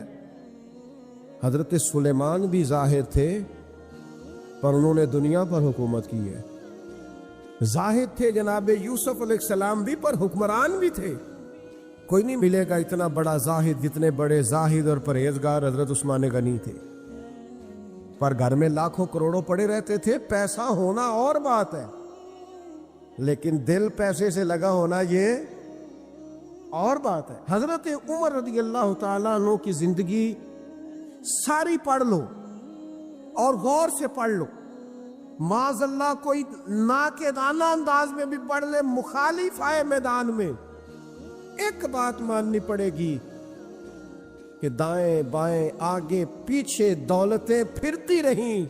حضرت سلیمان بھی زاہد تھے پر انہوں نے دنیا پر حکومت کی ہے۔ زاہد تھے جناب یوسف علیہ السلام بھی، پر حکمران بھی تھے۔ کوئی نہیں ملے گا اتنا بڑا زاہد جتنے بڑے زاہد اور پرہیزگار حضرت عثمان غنی تھے، پر گھر میں لاکھوں کروڑوں پڑے رہتے تھے۔ پیسہ ہونا اور بات ہے، لیکن دل پیسے سے لگا ہونا یہ اور بات ہے۔ حضرت عمر رضی اللہ تعالیٰ عنہ کی زندگی ساری پڑھ لو اور غور سے پڑھ لو، معاذ اللہ کوئی ناقدانہ انداز میں بھی پڑھ لے، مخالف آئے میدان میں، ایک بات ماننی پڑے گی کہ دائیں بائیں آگے پیچھے دولتیں پھرتی رہیں،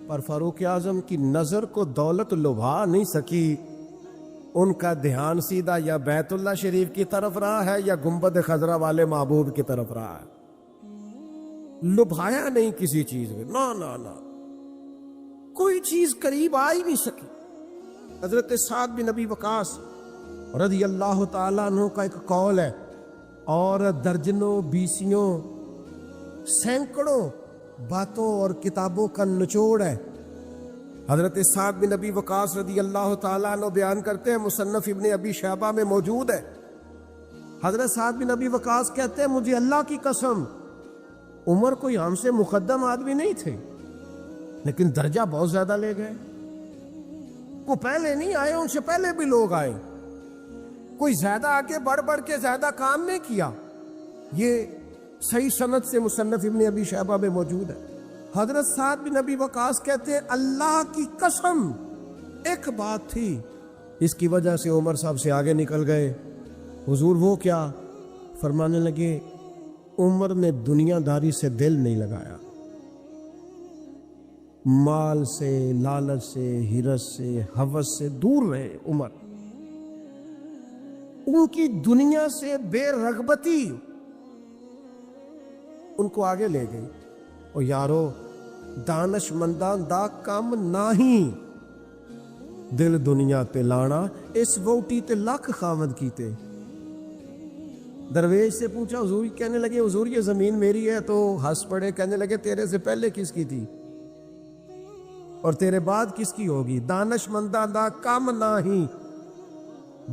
پر فاروق اعظم کی نظر کو دولت لبھا نہیں سکی۔ ان کا دھیان سیدھا یا بیت اللہ شریف کی طرف رہا ہے یا گنبد خضرا والے محبوب کی طرف رہا ہے، لبھایا نہیں کسی چیز میں، نہ کوئی چیز قریب آ ہی نہیں سکی۔ حضرت سعد بن ابی وقاص رضی اللہ تعالیٰ عنہ کا ایک قول ہے، اور درجنوں بیسیوں سینکڑوں باتوں اور کتابوں کا نچوڑ ہے۔ حضرت سعد بن ابی وقاص رضی اللہ تعالیٰ عنہ بیان کرتے ہیں، مصنف ابن ابی شیبہ میں موجود ہے۔ حضرت سعد بن ابی وقاص کہتے ہیں مجھے اللہ کی قسم عمر کوئی ہم سے مقدم آدمی نہیں تھے، لیکن درجہ بہت زیادہ لے گئے۔ وہ پہلے نہیں آئے، ان سے پہلے بھی لوگ آئے، کوئی زیادہ آگے بڑھ کے زیادہ کام نہیں کیا۔ یہ صحیح سند سے مصنف ابن ابی شیبہ میں موجود ہے۔ حضرت سعد بن ابی وقاص کہتے ہیں اللہ کی قسم ایک بات تھی، اس کی وجہ سے عمر صاحب سے آگے نکل گئے۔ حضور وہ کیا؟ فرمانے لگے عمر نے دنیا داری سے دل نہیں لگایا، مال سے، لالچ سے، ہرس سے، ہوس سے دور رہے عمر۔ ان کی دنیا سے بے رغبتی ان کو آگے لے گئی۔ اور یارو دانش منداں دا کم نہیں، دل دنیا تے لانا، اس ووٹی تے لکھ خامد کیتے۔ درویش سے پوچھا، حضور کہنے لگے حضور یہ زمین میری ہے، تو ہنس پڑے، کہنے لگے تیرے سے پہلے کس کی تھی اور تیرے بعد کس کی ہوگی؟ دانش منداں دا کم نہیں،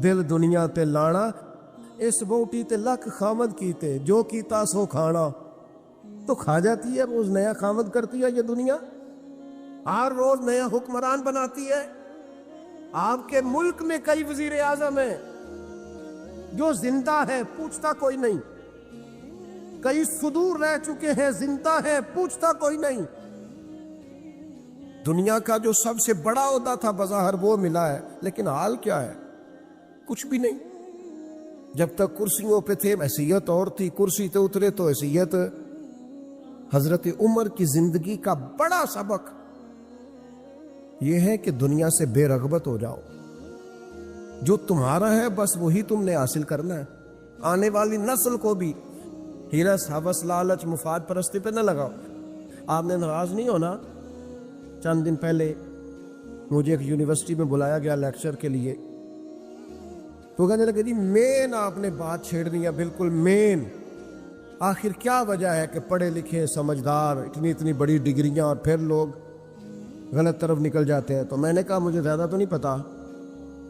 دل دنیا تے لانا، اس بوٹی تے لکھ خامد کیتے، جو کیتا سو کھانا۔ تو کھا جاتی ہے، روز نیا خامد کرتی ہے یہ دنیا، ہر روز نیا حکمران بناتی ہے۔ آپ کے ملک میں کئی وزیر اعظم ہیں، جو زندہ ہے پوچھتا کوئی نہیں، کئی صدور رہ چکے ہیں زندہ ہے پوچھتا کوئی نہیں۔ دنیا کا جو سب سے بڑا عہدہ تھا بظاہر وہ ملا ہے، لیکن حال کیا ہے؟ کچھ بھی نہیں۔ جب تک کرسیوں پہ تھے حیثیت اور تھی، کرسی تے اترے تو حیثیت۔ حضرت عمر کی زندگی کا بڑا سبق یہ ہے کہ دنیا سے بے رغبت ہو جاؤ، جو تمہارا ہے بس وہی تم نے حاصل کرنا ہے۔ آنے والی نسل کو بھی ہرس، ہوس، لالچ، مفاد پرستی پہ نہ لگاؤ۔ آپ نے ناراض نہیں ہونا، چند دن پہلے مجھے ایک یونیورسٹی میں بلایا گیا لیکچر کے لیے، تو کہنے لگے جی مین آپ نے بات چھیڑ دیا، بالکل مین۔ آخر کیا وجہ ہے کہ پڑھے لکھے سمجھدار اتنی بڑی ڈگریاں اور پھر لوگ غلط طرف نکل جاتے ہیں؟ تو میں نے کہا مجھے زیادہ تو نہیں پتا،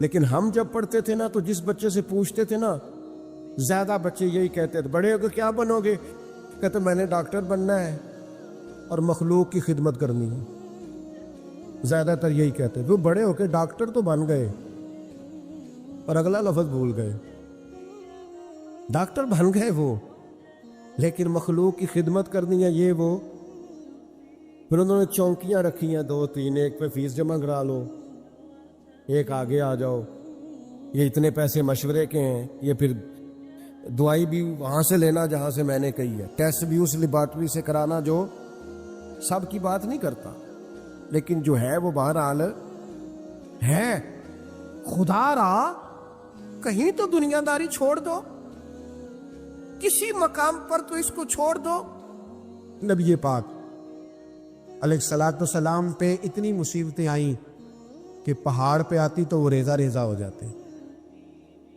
لیکن ہم جب پڑھتے تھے نا تو جس بچے سے پوچھتے تھے نا، زیادہ بچے یہی کہتے تھے بڑے ہو کے کیا بنو گے؟ کہتے میں نے ڈاکٹر بننا ہے اور مخلوق کی خدمت کرنی ہے۔ زیادہ تر یہی کہتے ہیں، وہ بڑے ہو کے ڈاکٹر تو بن گئے اور اگلا لفظ بھول گئے. ڈاکٹر بن گئے وہ، لیکن مخلوق کی خدمت کرنی ہے یہ وہ. پھر انہوں نے چونکیاں رکھی ہیں 2-3، ایک پہ فیس جمع کرا لو، ایک آگے آ جاؤ، یہ اتنے پیسے مشورے کے ہیں، یہ پھر دوائی بھی وہاں سے لینا جہاں سے میں نے کہی ہے، ٹیسٹ بھی اس لیبارٹری سے کرانا جو سب کی بات نہیں کرتا، لیکن جو ہے وہ بہرحال ہے. خدا را کہیں تو دنیا داری چھوڑ دو، کسی مقام پر تو اس کو چھوڑ دو. نبی پاک علیہ الصلوۃ والسلام پہ اتنی مصیبتیں آئیں کہ پہاڑ پہ آتی تو وہ ریزہ ریزہ ہو جاتے،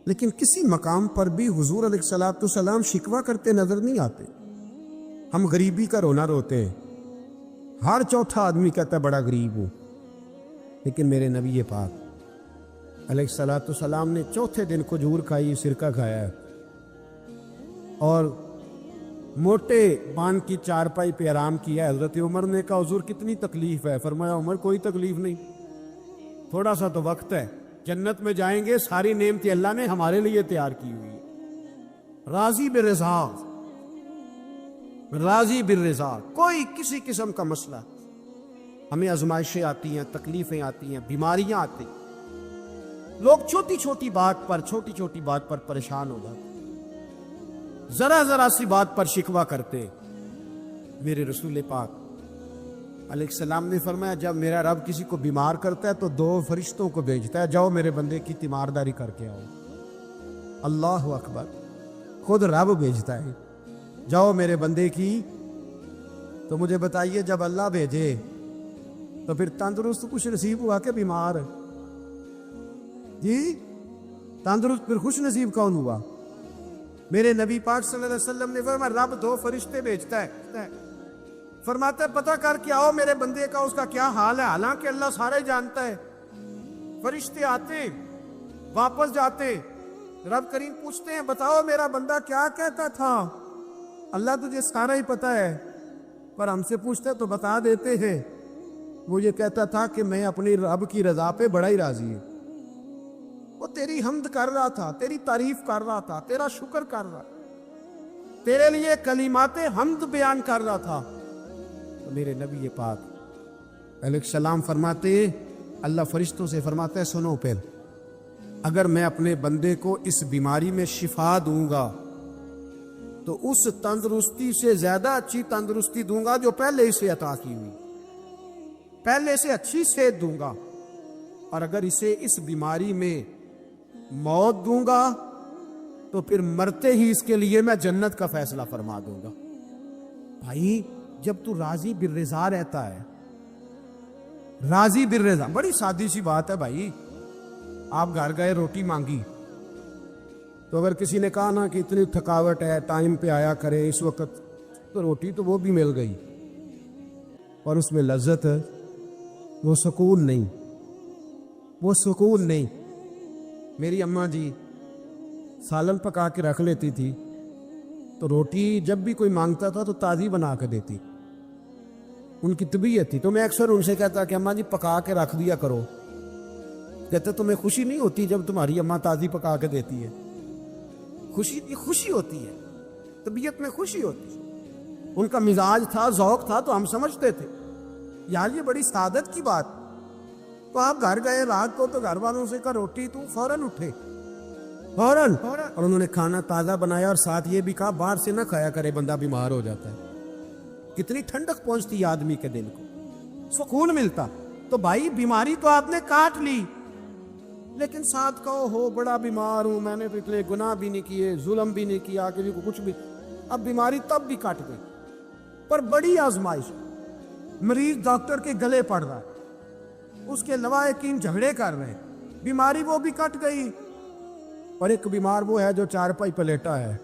لیکن کسی مقام پر بھی حضور علیہ الصلوۃ والسلام شکوہ کرتے نظر نہیں آتے. ہم غریبی کا رونا روتے ہیں، ہر چوتھا آدمی کہتا ہے بڑا غریب ہوں، لیکن میرے نبی پاک علیہ الصلوۃ والسلام نے چوتھے دن کھجور کھائی، سرکہ کھایا ہے، اور موٹے بان کی چارپائی پہ آرام کیا. حضرت عمر نے کہا حضور کتنی تکلیف ہے؟ فرمایا عمر کوئی تکلیف نہیں، تھوڑا سا تو وقت ہے، جنت میں جائیں گے، ساری نعمتیں اللہ نے ہمارے لیے تیار کی ہوئی ہے. راضی بالرضا، راضی بالرضا، کوئی کسی قسم کا مسئلہ. ہمیں آزمائشیں آتی ہیں، تکلیفیں آتی ہیں، بیماریاں آتی ہیں، لوگ چھوٹی چھوٹی بات پر پریشان ہو جاتے، ذرا ذرا سی بات پر شکوہ کرتے. میرے رسول پاک علیہ السلام نے فرمایا جب میرا رب کسی کو بیمار کرتا ہے تو 2 فرشتوں کو بھیجتا ہے، جاؤ میرے بندے کی تیمارداری کر کے آؤ. اللہ اکبر، خود رب بھیجتا ہے، جاؤ میرے بندے کی. تو مجھے بتائیے جب اللہ بھیجے تو پھر تندرست خوش نصیب ہوا کہ بیمار؟ جی تندرست پھر خوش نصیب کون ہوا؟ میرے نبی پاک صلی اللہ علیہ وسلم نے فرمایا رب 2 فرشتے بھیجتا ہے، فرماتا ہے پتہ کر کے آؤ میرے بندے کا اس کا کیا حال ہے، حالانکہ اللہ سارے جانتا ہے. فرشتے آتے واپس جاتے، رب کریم پوچھتے ہیں بتاؤ میرا بندہ کیا کہتا تھا؟ اللہ تجھے سارا ہی پتہ ہے، پر ہم سے پوچھتے تو بتا دیتے ہیں. وہ یہ کہتا تھا کہ میں اپنی رب کی رضا پہ بڑا ہی راضی ہوں. وہ تیری حمد کر رہا تھا، تیری تعریف کر رہا تھا، تیرا شکر کر رہا، تیرے لیے کلمات حمد بیان کر رہا تھا. تو میرے نبی پاک علیہ السلام فرماتے، اللہ فرشتوں سے فرماتا ہے سنو پھر، اگر میں اپنے بندے کو اس بیماری میں شفا دوں گا تو اس تندرستی سے زیادہ اچھی تندرستی دوں گا جو پہلے اسے عطا کی ہوئی، پہلے سے اچھی صحت دوں گا. اور اگر اسے اس بیماری میں موت دوں گا تو پھر مرتے ہی اس کے لیے میں جنت کا فیصلہ فرما دوں گا. بھائی جب تو راضی بالرضا رہتا ہے، راضی بالرضا، بڑی سادی سی بات ہے بھائی. آپ گھر گئے روٹی مانگی تو اگر کسی نے کہا نا کہ اتنی تھکاوٹ ہے ٹائم پہ آیا کرے اس وقت، تو روٹی تو وہ بھی مل گئی، اور اس میں لذت ہے، وہ سکون نہیں، وہ سکون نہیں. میری اماں جی سالن پکا کے رکھ لیتی تھی تو روٹی جب بھی کوئی مانگتا تھا تو تازی بنا کے دیتی، ان کی طبیعت تھی. تو میں اکثر ان سے کہتا کہ اماں جی پکا کے رکھ دیا کرو. کہتے تمہیں خوشی نہیں ہوتی جب تمہاری اماں تازی پکا کے دیتی ہے؟ خوشی ہوتی ہے، طبیعت میں خوشی ہوتی ہے. ان کا مزاج تھا، ذوق تھا، تو ہم سمجھتے تھے یار یہ بڑی سعادت کی بات. تو آپ گھر گئے رات کو تو گھر والوں سے کہا روٹی، تو فوراً اٹھے، فوراً، اور انہوں نے کھانا تازہ بنایا، اور ساتھ یہ بھی کہا باہر سے نہ کھایا کرے بندہ بیمار ہو جاتا ہے. کتنی ٹھنڈک پہنچتی آدمی کے دل کو، سکون ملتا. تو بھائی بیماری تو آپ نے کاٹ لی، لیکن ساتھ کہو ہو بڑا بیمار ہوں، میں نے تو اتنے گناہ بھی نہیں کیے، ظلم بھی نہیں کیا، کسی کو کچھ بھی. اب بیماری تب بھی کٹ گئی، پر بڑی آزمائش. مریض ڈاکٹر کے گلے پڑ رہا ہے، اس کے لواحقین جھگڑے کر رہے ہیں، بیماری وہ بھی کٹ گئی. اور ایک بیمار وہ ہے جو چارپائی پہ لیٹا ہے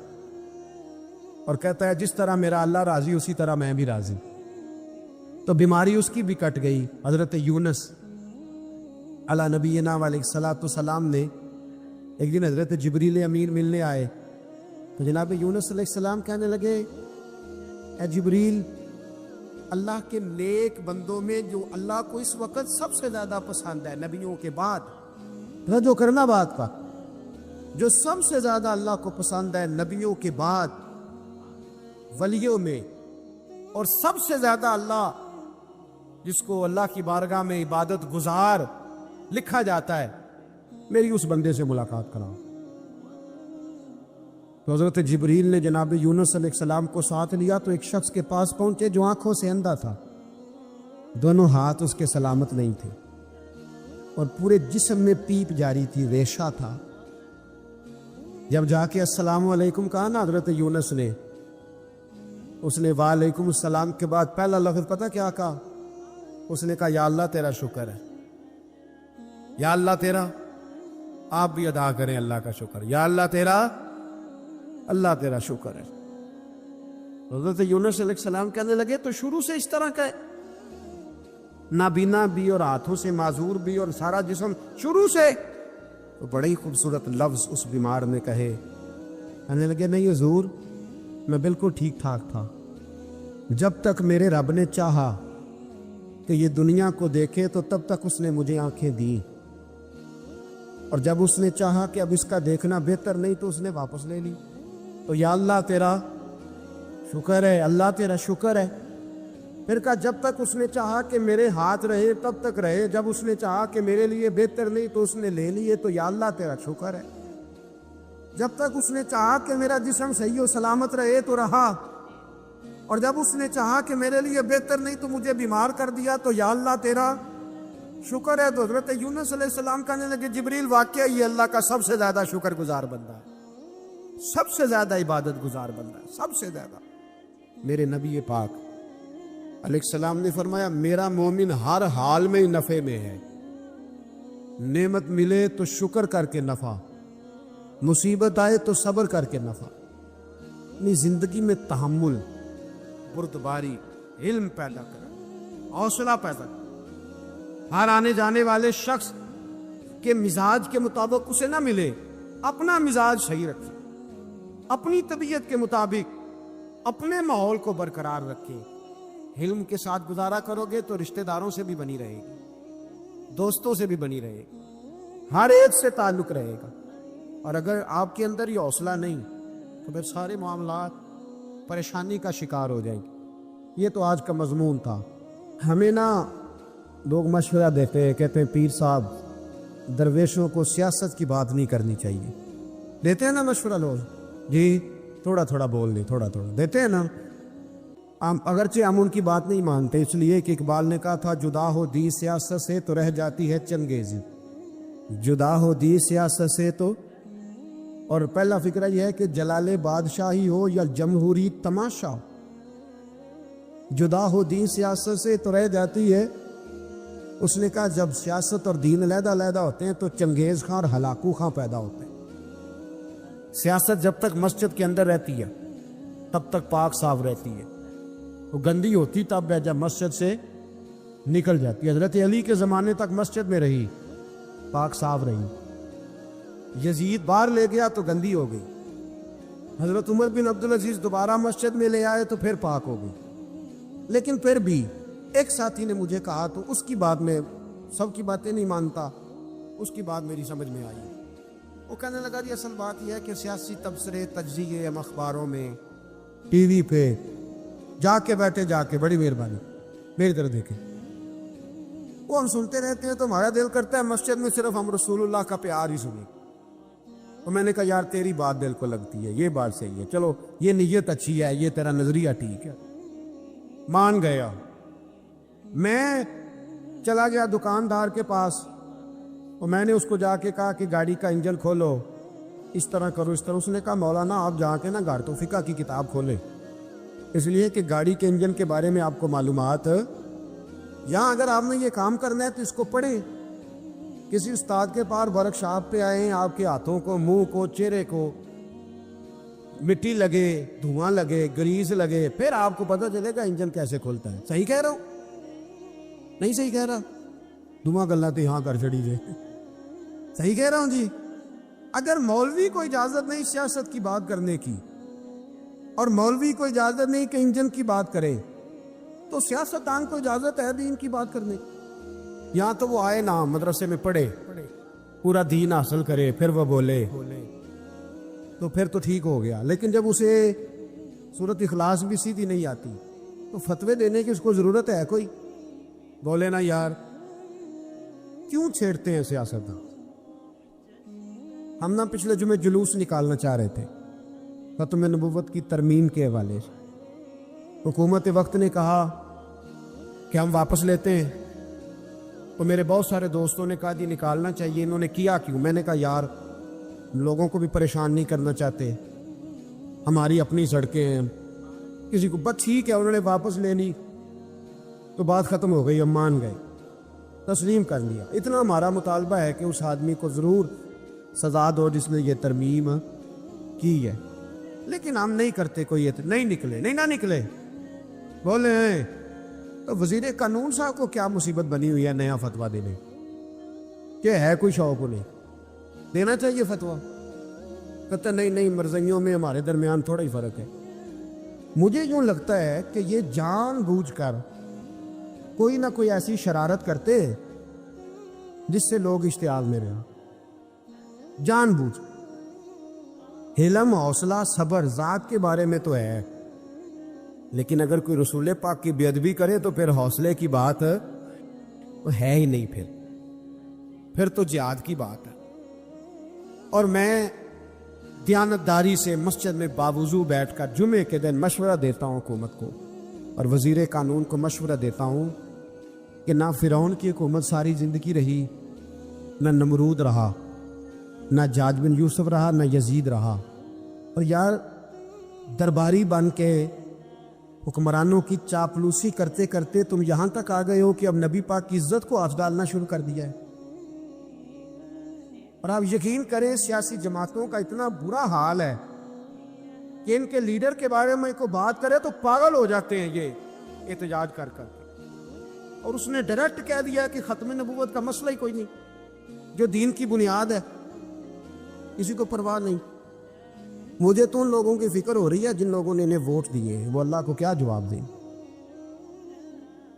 اور کہتا ہے جس طرح میرا اللہ راضی اسی طرح میں بھی راضی. تو بیماری اس کی بھی کٹ گئی. حضرت یونس علی نبینا علیہ الصلوۃ والسلام نے ایک دن حضرت جبریل امین ملنے آئے تو جناب یونس علیہ السلام کہنے لگے اے جبریل اللہ کے نیک بندوں میں جو اللہ کو اس وقت سب سے زیادہ پسند ہے نبیوں کے بعد، جو کرنا بات کا، جو سب سے زیادہ اللہ کو پسند ہے نبیوں کے بعد ولیوں میں، اور سب سے زیادہ اللہ جس کو اللہ کی بارگاہ میں عبادت گزار لکھا جاتا ہے، میری اس بندے سے ملاقات کراؤ۔ تو حضرت جبریل نے جناب یونس علیہ السلام کو ساتھ لیا تو ایک شخص کے پاس پہنچے جو آنکھوں سے اندھا تھا، دونوں ہاتھ اس کے سلامت نہیں تھے اور پورے جسم میں پیپ جاری تھی، ریشہ تھا۔ جب جا کے السلام علیکم کہا نا حضرت یونس نے، اس نے وعلیکم السلام کے بعد پہلا لفظ پتہ کیا کہا؟ اس نے کہا یا اللہ تیرا شکر ہے، یا اللہ تیرا، آپ بھی ادا کریں اللہ کا شکر، یا اللہ تیرا، اللہ تیرا شکر ہے۔ حضرت یونس علیہ السلام کہنے لگے تو شروع سے اس طرح کا ہے، نابینا بھی اور ہاتھوں سے معذور بھی اور سارا جسم شروع سے؟ تو بڑے ہی خوبصورت لفظ اس بیمار نے کہے، کہنے لگے نہیں حضور، میں بالکل ٹھیک ٹھاک تھا، جب تک میرے رب نے چاہا کہ یہ دنیا کو دیکھے تو تب تک اس نے مجھے آنکھیں دی، اور جب اس نے چاہا کہ اب اس کا دیکھنا بہتر نہیں تو اس نے واپس لے لی۔ تو یا اللہ تیرا شکر ہے، اللہ تیرا شکر ہے۔ پھر کہا جب تک اس نے چاہا کہ میرے ہاتھ رہے تب تک رہے، جب اس نے چاہا کہ میرے لیے بہتر نہیں تو اس نے لے لیے، تو یا اللہ تیرا شکر ہے۔ جب تک اس نے چاہا کہ میرا جسم صحیح و سلامت رہے تو رہا، اور جب اس نے چاہا کہ میرے لیے بہتر نہیں تو مجھے بیمار کر دیا، تو یا اللہ تیرا شکر ہے۔ تو حضرت یونس علیہ السلام کہنے لگے جبریل واقعہ یہ اللہ کا سب سے زیادہ شکر گزار بندہ ہے، سب سے زیادہ عبادت گزار بندہ ہے، سب سے زیادہ۔ میرے نبی پاک علیہ السلام نے فرمایا میرا مومن ہر حال میں نفع میں ہے، نعمت ملے تو شکر کر کے نفع، مصیبت آئے تو صبر کر کے نفع۔ اپنی زندگی میں تحمل، بردباری، علم پیدا کرا، حوصلہ پیدا کرا۔ ہر آنے جانے والے شخص کے مزاج کے مطابق اسے نہ ملے، اپنا مزاج صحیح رکھے، اپنی طبیعت کے مطابق اپنے ماحول کو برقرار رکھے۔ علم کے ساتھ گزارا کرو گے تو رشتہ داروں سے بھی بنی رہے گی، دوستوں سے بھی بنی رہے گی، ہر ایک سے تعلق رہے گا۔ اور اگر آپ کے اندر یہ حوصلہ نہیں تو پھر سارے معاملات پریشانی کا شکار ہو جائیں گے۔ یہ تو آج کا مضمون تھا۔ ہمیں نا لوگ مشورہ دیتے ہیں، کہتے ہیں پیر صاحب درویشوں کو سیاست کی بات نہیں کرنی چاہیے، دیتے ہیں نا مشورہ لوگ، جی تھوڑا تھوڑا بول دیں، تھوڑا تھوڑا دیتے ہیں نا۔ اگرچہ ہم ان کی بات نہیں مانتے، اس لیے کہ اقبال نے کہا تھا جدا ہو دی سیاست سے تو رہ جاتی ہے چنگیزی، جدا ہو دی سیاست سے تو۔ اور پہلا فکرہ یہ ہے کہ جلال بادشاہی ہو یا جمہوری تماشا، جدا ہو دین سیاست سے تو رہ جاتی ہے۔ اس نے کہا جب سیاست اور دین علیحدہ علیحدہ ہوتے ہیں تو چنگیز خاں اور ہلاکو خاں پیدا ہوتے ہیں۔ سیاست جب تک مسجد کے اندر رہتی ہے تب تک پاک صاف رہتی ہے، وہ گندی ہوتی تب ہے جب مسجد سے نکل جاتی ہے۔ حضرت علی کے زمانے تک مسجد میں رہی، پاک صاف رہی، یزید باہر لے گیا تو گندی ہو گئی، حضرت عمر بن عبدالعزیز دوبارہ مسجد میں لے آئے تو پھر پاک ہو گئی۔ لیکن پھر بھی ایک ساتھی نے مجھے کہا تو اس کی بات میں، سب کی باتیں نہیں مانتا، اس کی بات میری سمجھ میں آئی۔ وہ کہنے لگا جی اصل بات یہ ہے کہ سیاسی تبصرے تجزیے ہم اخباروں میں، ٹی وی پہ جا کے بیٹھے، جا کے بڑی مہربانی میری طرف دیکھیں، وہ ہم سنتے رہتے ہیں تو ہمارا دل کرتا ہے مسجد میں صرف ہم رسول اللہ کا پیار ہی سنیں۔ تو میں نے کہا یار تیری بات دل کو لگتی ہے، یہ بات صحیح ہے، چلو یہ نیت اچھی ہے، یہ تیرا نظریہ ٹھیک ہے، مان گیا۔ میں چلا گیا دکاندار کے پاس اور میں نے اس کو جا کے کہا کہ گاڑی کا انجن کھولو، اس طرح کرو، اس طرح۔ اس نے کہا مولانا آپ جا کے نا گاڑی تو فقہ کی کتاب کھولے، اس لیے کہ گاڑی کے انجن کے بارے میں آپ کو معلومات، یہاں اگر آپ نے یہ کام کرنا ہے تو اس کو پڑھیں، کسی استاد کے پاس ورک شاپ پہ آئیں، آپ کے ہاتھوں کو، منہ کو، چہرے کو مٹی لگے، دھواں لگے، گریس لگے، پھر آپ کو پتہ چلے گا انجن کیسے کھولتا ہے۔ صحیح کہہ رہا ہوں؟ نہیں صحیح کہہ رہا؟ دھواں گلنا تو یہاں کر چڑی جے، صحیح کہہ رہا ہوں جی؟ اگر مولوی کو اجازت نہیں سیاست کی بات کرنے کی، اور مولوی کو اجازت نہیں کہ انجن کی بات کرے، تو سیاستدان کو اجازت ہے دین کی بات کرنے کی؟ یہاں تو وہ آئے نا مدرسے میں پڑھے پورا دین حاصل کرے پھر وہ بولے تو پھر تو ٹھیک ہو گیا، لیکن جب اسے سورت اخلاص بھی سیدھی نہیں آتی تو فتوے دینے کی اس کو ضرورت ہے کوئی؟ بولے نا یار، کیوں چھیڑتے ہیں سیاستدان؟ ہم نا پچھلے جمعے جلوس نکالنا چاہ رہے تھے ختم نبوت کی ترمیم کے حوالے سے، حکومت وقت نے کہا کہ ہم واپس لیتے ہیں، تو میرے بہت سارے دوستوں نے کہا جی نکالنا چاہیے، انہوں نے کیا کیوں؟ میں نے کہا یار لوگوں کو بھی پریشان نہیں کرنا چاہتے، ہماری اپنی سڑکیں ہیں، کسی کو بس ٹھیک ہے، انہوں نے واپس لے لی تو بات ختم ہو گئی، ہم مان گئے، تسلیم کر لیا۔ اتنا ہمارا مطالبہ ہے کہ اس آدمی کو ضرور سزا دو جس نے یہ ترمیم کی ہے، لیکن ہم نہیں کرتے، کوئی نہیں نکلے، نہیں نہ نکلے بولے ہیں تو وزیر قانون صاحب کو کیا مصیبت بنی ہوئی ہے نیا فتویٰ دینے کہ ہے کوئی شوق نہیں دینا چاہیے فتویٰ؟ کہتا نہیں مرضیوں میں ہمارے درمیان تھوڑا ہی فرق ہے۔ مجھے یوں لگتا ہے کہ یہ جان بوجھ کر کوئی نہ کوئی ایسی شرارت کرتے جس سے لوگ اشتعال میں رہے، جان بوجھ۔ حلم، حوصلہ، صبر ذات کے بارے میں تو ہے، لیکن اگر کوئی رسول پاک کی بے ادبی کرے تو پھر حوصلے کی بات وہ ہے ہی نہیں، پھر تو جہاد کی بات ہے۔ اور میں دیانتداری سے مسجد میں باوضو بیٹھ کر جمعے کے دن مشورہ دیتا ہوں حکومت کو اور وزیر قانون کو مشورہ دیتا ہوں کہ نہ فرعون کی حکومت ساری زندگی رہی، نہ نمرود رہا، نہ جاج بن یوسف رہا، نہ یزید رہا، اور یار درباری بن کے حکمرانوں کی چاپلوسی کرتے کرتے تم یہاں تک آ گئے ہو کہ اب نبی پاک کی عزت کو ہاتھ ڈالنا شروع کر دیا ہے۔ اور آپ یقین کریں سیاسی جماعتوں کا اتنا برا حال ہے کہ ان کے لیڈر کے بارے میں کوئی بات کرے تو پاگل ہو جاتے ہیں یہ احتجاج کر کر کے، اور اس نے ڈائریکٹ کہہ دیا کہ ختم نبوت کا مسئلہ ہی کوئی نہیں، جو دین کی بنیاد ہے، کسی کو پرواہ نہیں۔ مجھے تو ان لوگوں کی فکر ہو رہی ہے جن لوگوں نے انہیں ووٹ دیے ہیں، وہ اللہ کو کیا جواب دیں؟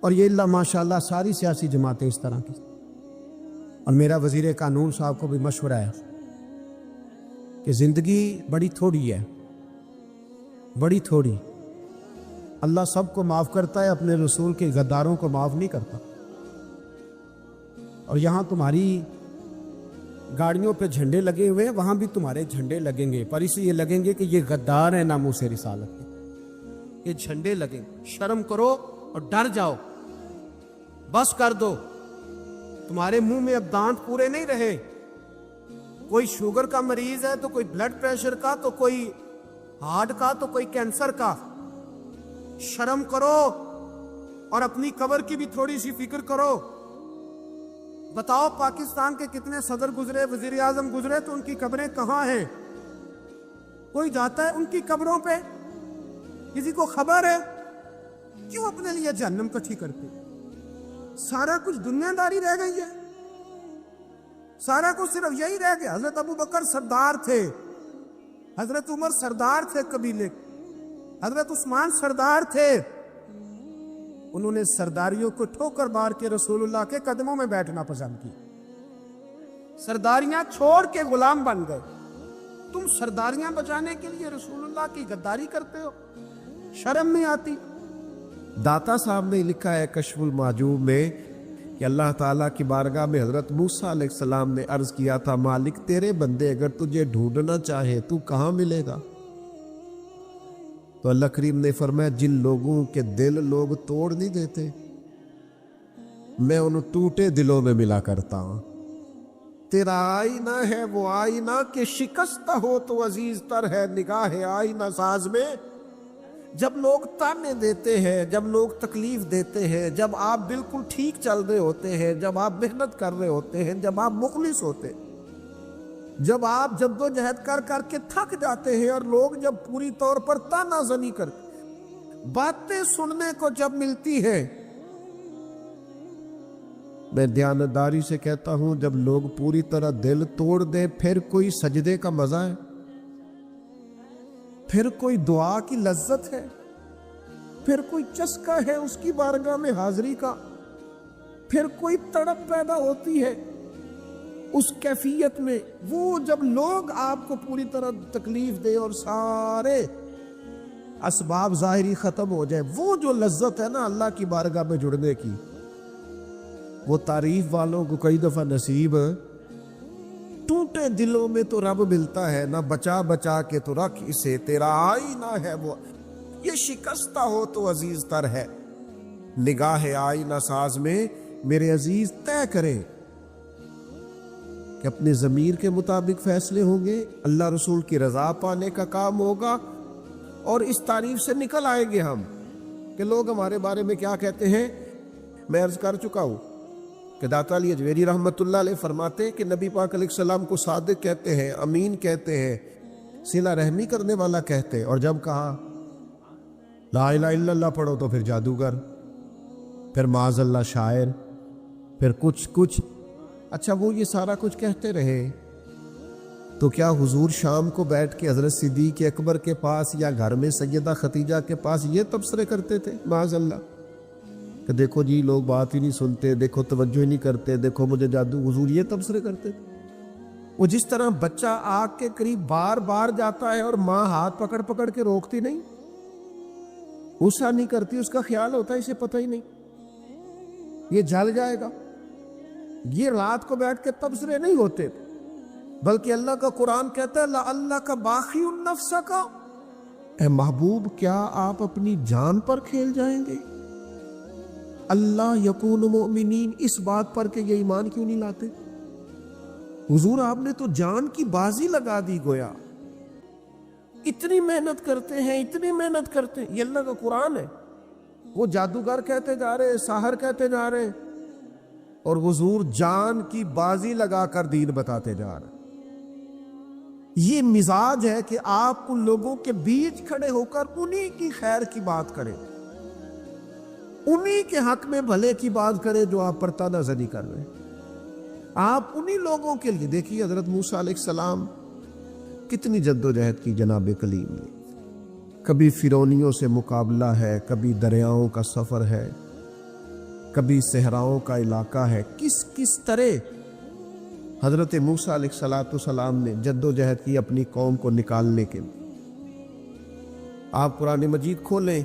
اور یہ اللہ ماشاءاللہ ساری سیاسی جماعتیں اس طرح کی۔ اور میرا وزیر قانون صاحب کو بھی مشورہ ہے کہ زندگی بڑی تھوڑی ہے، بڑی تھوڑی، اللہ سب کو معاف کرتا ہے، اپنے رسول کے غداروں کو معاف نہیں کرتا۔ اور یہاں تمہاری گاڑیوں پہ جھنڈے لگے ہوئے ہیں، وہاں بھی تمہارے جھنڈے لگیں گے، پر اس لیے لگیں گے کہ یہ غدار ہیں ناموس رسالت کے، یہ جھنڈے لگیں۔ شرم کرو اور ڈر جاؤ، بس کر دو، تمہارے منہ میں اب دانت پورے نہیں رہے۔ کوئی شوگر کا مریض ہے تو کوئی بلڈ پریشر کا، تو کوئی ہارٹ کا، تو کوئی کینسر کا۔ شرم کرو اور اپنی قبر کی بھی تھوڑی سی فکر کرو۔ بتاؤ پاکستان کے کتنے صدر گزرے، وزیر اعظم گزرے، تو ان کی قبریں کہاں ہیں؟ کوئی جاتا ہے ان کی قبروں پہ؟ کسی کو خبر ہے؟ کیوں اپنے لیے جہنم کٹھی کرتے؟ سارا کچھ دنیا داری رہ گئی ہے، سارا کچھ صرف یہی رہ گیا۔ حضرت ابو بکر سردار تھے، حضرت عمر سردار تھے قبیلے، حضرت عثمان سردار تھے، انہوں نے سرداریوں کو ٹھوکر مار کے رسول اللہ کے قدموں میں بیٹھنا پسند کی، سرداریاں چھوڑ کے غلام بن گئے۔ تم سرداریاں بچانے کے لیے رسول اللہ کی غداری کرتے ہو، شرم نہیں آتی؟ داتا صاحب نے لکھا ہے کشف المحجوب میں کہ اللہ تعالیٰ کی بارگاہ میں حضرت موسیٰ علیہ السلام نے عرض کیا تھا، مالک تیرے بندے اگر تجھے ڈھونڈنا چاہے تو کہاں ملے گا؟ تو اللہ کریم نے فرمایا جن لوگوں کے دل لوگ توڑ نہیں دیتے میں ان ٹوٹے دلوں میں ملا کرتا ہوں۔ تیرا آئینہ ہے وہ آئینہ کہ شکستہ ہو تو عزیز تر ہے نگاہ آئینہ ساز میں۔ جب لوگ تانے دیتے ہیں، جب لوگ تکلیف دیتے ہیں، جب آپ بالکل ٹھیک چل رہے ہوتے ہیں، جب آپ محنت کر رہے ہوتے ہیں، جب آپ مخلص ہوتے ہیں، جب آپ جدوجہد کر کر کے تھک جاتے ہیں، اور لوگ جب پوری طور پر تانا زنی کرتے، باتیں سننے کو جب ملتی ہے، میں دیانتداری سے کہتا ہوں جب لوگ پوری طرح دل توڑ دیں پھر کوئی سجدے کا مزہ ہے؟ پھر کوئی دعا کی لذت ہے؟ پھر کوئی چسکا ہے اس کی بارگاہ میں حاضری کا، پھر کوئی تڑپ پیدا ہوتی ہے اس کیفیت میں، وہ جب لوگ آپ کو پوری طرح تکلیف دے اور سارے اسباب ظاہری ختم ہو جائے، وہ جو لذت ہے نا اللہ کی بارگاہ میں جڑنے کی، وہ تعریف والوں کو کئی دفعہ نصیب۔ ٹوٹے دلوں میں تو رب ملتا ہے، نہ بچا بچا کے تو رکھ اسے، تیرا آئینہ ہے وہ، یہ شکستہ ہو تو عزیز تر ہے، نگاہ آئینہ ساز میں میرے عزیز طے کرے کہ اپنے ضمیر کے مطابق فیصلے ہوں گے، اللہ رسول کی رضا پانے کا کام ہوگا، اور اس تعریف سے نکل آئیں گے ہم کہ لوگ ہمارے بارے میں کیا کہتے ہیں۔ میں عرض کر چکا ہوں کہ داتا علی اجویری رحمت اللہ علیہ فرماتے کہ نبی پاک علیہ السلام کو صادق کہتے ہیں، امین کہتے ہیں، صلہ رحمی کرنے والا کہتے ہیں، اور جب کہا لا الہ الا اللہ پڑھو تو پھر جادوگر، پھر معاذ اللہ شاعر، پھر کچھ اچھا وہ یہ سارا کچھ کہتے رہے تو کیا حضور شام کو بیٹھ کے حضرت صدیق اکبر کے پاس یا گھر میں سیدہ ختیجہ کے پاس یہ تبصرے کرتے تھے معاذ اللہ کہ دیکھو جی لوگ بات ہی نہیں سنتے، دیکھو توجہ ہی نہیں کرتے، دیکھو مجھے جادو، حضور یہ تبصرے کرتے تھے؟ وہ جس طرح بچہ آگ کے قریب بار بار جاتا ہے اور ماں ہاتھ پکڑ پکڑ کے روکتی نہیں، غصہ نہیں کرتی، اس کا خیال ہوتا ہے اسے پتہ ہی نہیں یہ جل جائے گا، یہ رات کو بیٹھ کے تبصرے نہیں ہوتے، بلکہ اللہ کا قرآن کہتا ہے لعلک باخع نفسک، اے محبوب کیا آپ اپنی جان پر کھیل جائیں گے؟ اللہ یکون مؤمنین، اس بات پر کہ یہ ایمان کیوں نہیں لاتے؟ حضور آپ نے تو جان کی بازی لگا دی گویا، اتنی محنت کرتے ہیں، اتنی محنت کرتے ہیں، یہ اللہ کا قرآن ہے، وہ جادوگر کہتے جا رہے، ساحر کہتے جا رہے، اور حضور جان کی بازی لگا کر دین بتاتے جا رہے۔ یہ مزاج ہے کہ آپ ان لوگوں کے بیچ کھڑے ہو کر انہی کی خیر کی بات کریں، انہی کے حق میں بھلے کی بات کریں جو آپ پر تانا زنی کر رہے ہیں، آپ انہی لوگوں کے لیے۔ دیکھیے حضرت موسیٰ علیہ السلام کتنی جد و جہد کی جناب کلیم نے، کبھی فرعونیوں سے مقابلہ ہے، کبھی دریاؤں کا سفر ہے، کبھی صحراؤں کا علاقہ ہے، کس طرح حضرت موسیٰ علیہ السلام نے جد و جہد کی اپنی قوم کو نکالنے کے لیے۔ آپ قرآن مجید کھولیں،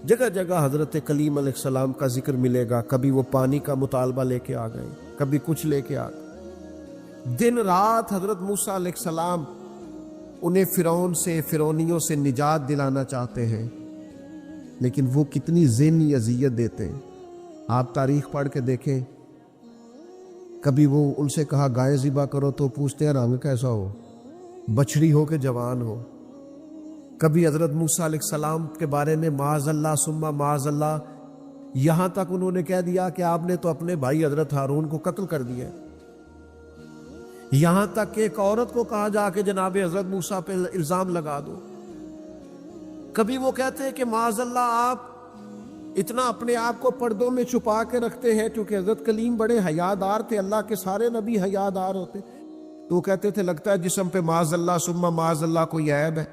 جگہ جگہ حضرت کلیم علیہ السلام کا ذکر ملے گا، کبھی وہ پانی کا مطالبہ لے کے آ گئے، کبھی کچھ لے کے آ گئے، دن رات حضرت موسیٰ علیہ السلام انہیں فرعون سے، فرعونیوں سے نجات دلانا چاہتے ہیں، لیکن وہ کتنی ذہنی اذیت دیتے ہیں۔ آپ تاریخ پڑھ کے دیکھیں، کبھی وہ ان سے کہا گائے ذبح کرو تو پوچھتے ہیں رنگ کیسا ہو، بچڑی ہو کہ جوان ہو۔ کبھی حضرت موسیٰ علیہ السلام کے بارے میں معاذ اللہ ثم معاذ اللہ، یہاں تک انہوں نے کہہ دیا کہ آپ نے تو اپنے بھائی حضرت ہارون کو قتل کر دیا، یہاں تک کہ ایک عورت کو کہا جا کے جناب حضرت موسیٰ پہ الزام لگا دو۔ کبھی وہ کہتے ہیں کہ معاذ اللہ آپ اتنا اپنے آپ کو پردوں میں چھپا کے رکھتے ہیں، کیونکہ حضرت کلیم بڑے حیادار تھے، اللہ کے سارے نبی حیادار ہوتے، تو وہ کہتے تھے لگتا ہے جسم پہ معاذ اللہ ثم معاذ اللہ کوئی عیب ہے،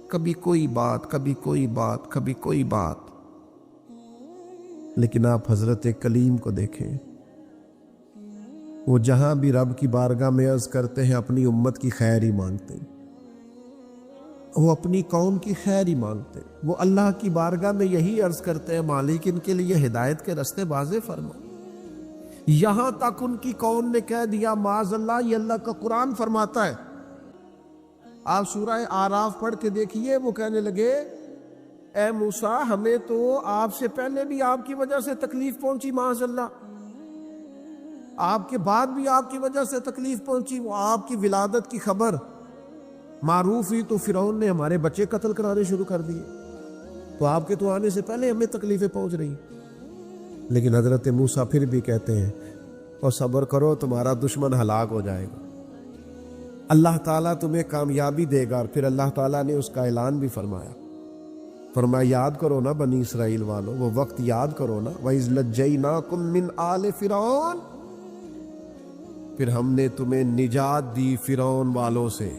کبھی کوئی بات، کبھی کوئی بات، کبھی کوئی بات۔ لیکن آپ حضرت کلیم کو دیکھیں، وہ جہاں بھی رب کی بارگاہ میں عرض کرتے ہیں اپنی امت کی خیر ہی مانگتے ہیں، وہ اپنی قوم کی خیر ہی مانگتے ہیں، وہ اللہ کی بارگاہ میں یہی عرض کرتے ہیں مالک ان کے لیے ہدایت کے راستے واضح فرما۔ یہاں تک ان کی قوم نے کہہ دیا معاذ اللہ، یہ اللہ کا قرآن فرماتا ہے، آپ سورہ آراف پڑھ کے دیکھیے، وہ کہنے لگے اے موسیٰ ہمیں تو آپ سے پہلے بھی آپ کی وجہ سے تکلیف پہنچی، معاذ اللہ آپ کے بعد بھی آپ کی وجہ سے تکلیف پہنچی، وہ آپ کی ولادت کی خبر معروف ہوئی تو فرعون نے ہمارے بچے قتل کرانے شروع کر دیے، تو آپ کے تو آنے سے پہلے ہمیں تکلیفیں پہنچ رہی ہیں۔ لیکن حضرت موسیٰ پھر بھی کہتے ہیں اور صبر کرو تمہارا دشمن ہلاک ہو جائے گا، اللہ تعالیٰ تمہیں کامیابی دے گا۔ اور پھر اللہ تعالیٰ نے اس کا اعلان بھی فرمایا، فرمایا یاد کرو نا بنی اسرائیل والوں، وہ وقت یاد کرو نا، وَإِذْ نَجَّيْنَاكُمْ مِنْ آلِ فِرْعَوْنَ، پھر ہم نے تمہیں نجات دی فرعون والوں سے،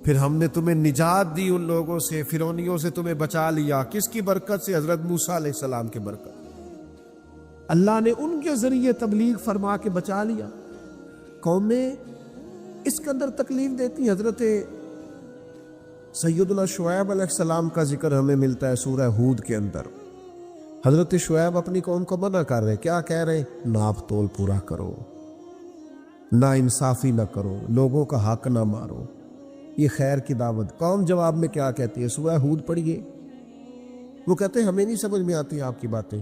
پھر ہم نے تمہیں نجات دی ان لوگوں سے، فرعونیوں سے تمہیں بچا لیا۔ کس کی برکت سے؟ حضرت موسیٰ علیہ السلام کی برکت۔ اللہ نے ان کے ذریعے تبلیغ فرما کے بچا لیا۔ قومیں اس کے اندر تکلیف دیتی۔ حضرت سیدنا شعیب علیہ السلام کا ذکر ہمیں ملتا ہے سورہ ہود کے اندر۔ حضرت شعیب اپنی قوم کو منع کر رہے، کیا کہہ رہے؟ ناپ تول پورا کرو، نا انصافی نہ کرو، لوگوں کا حق نہ مارو، یہ خیر کی دعوت۔ قوم جواب میں کیا کہتی ہے؟ سورہ ہود پڑھیے۔ وہ کہتے ہیں ہمیں نہیں سمجھ میں آتی آپ کی باتیں،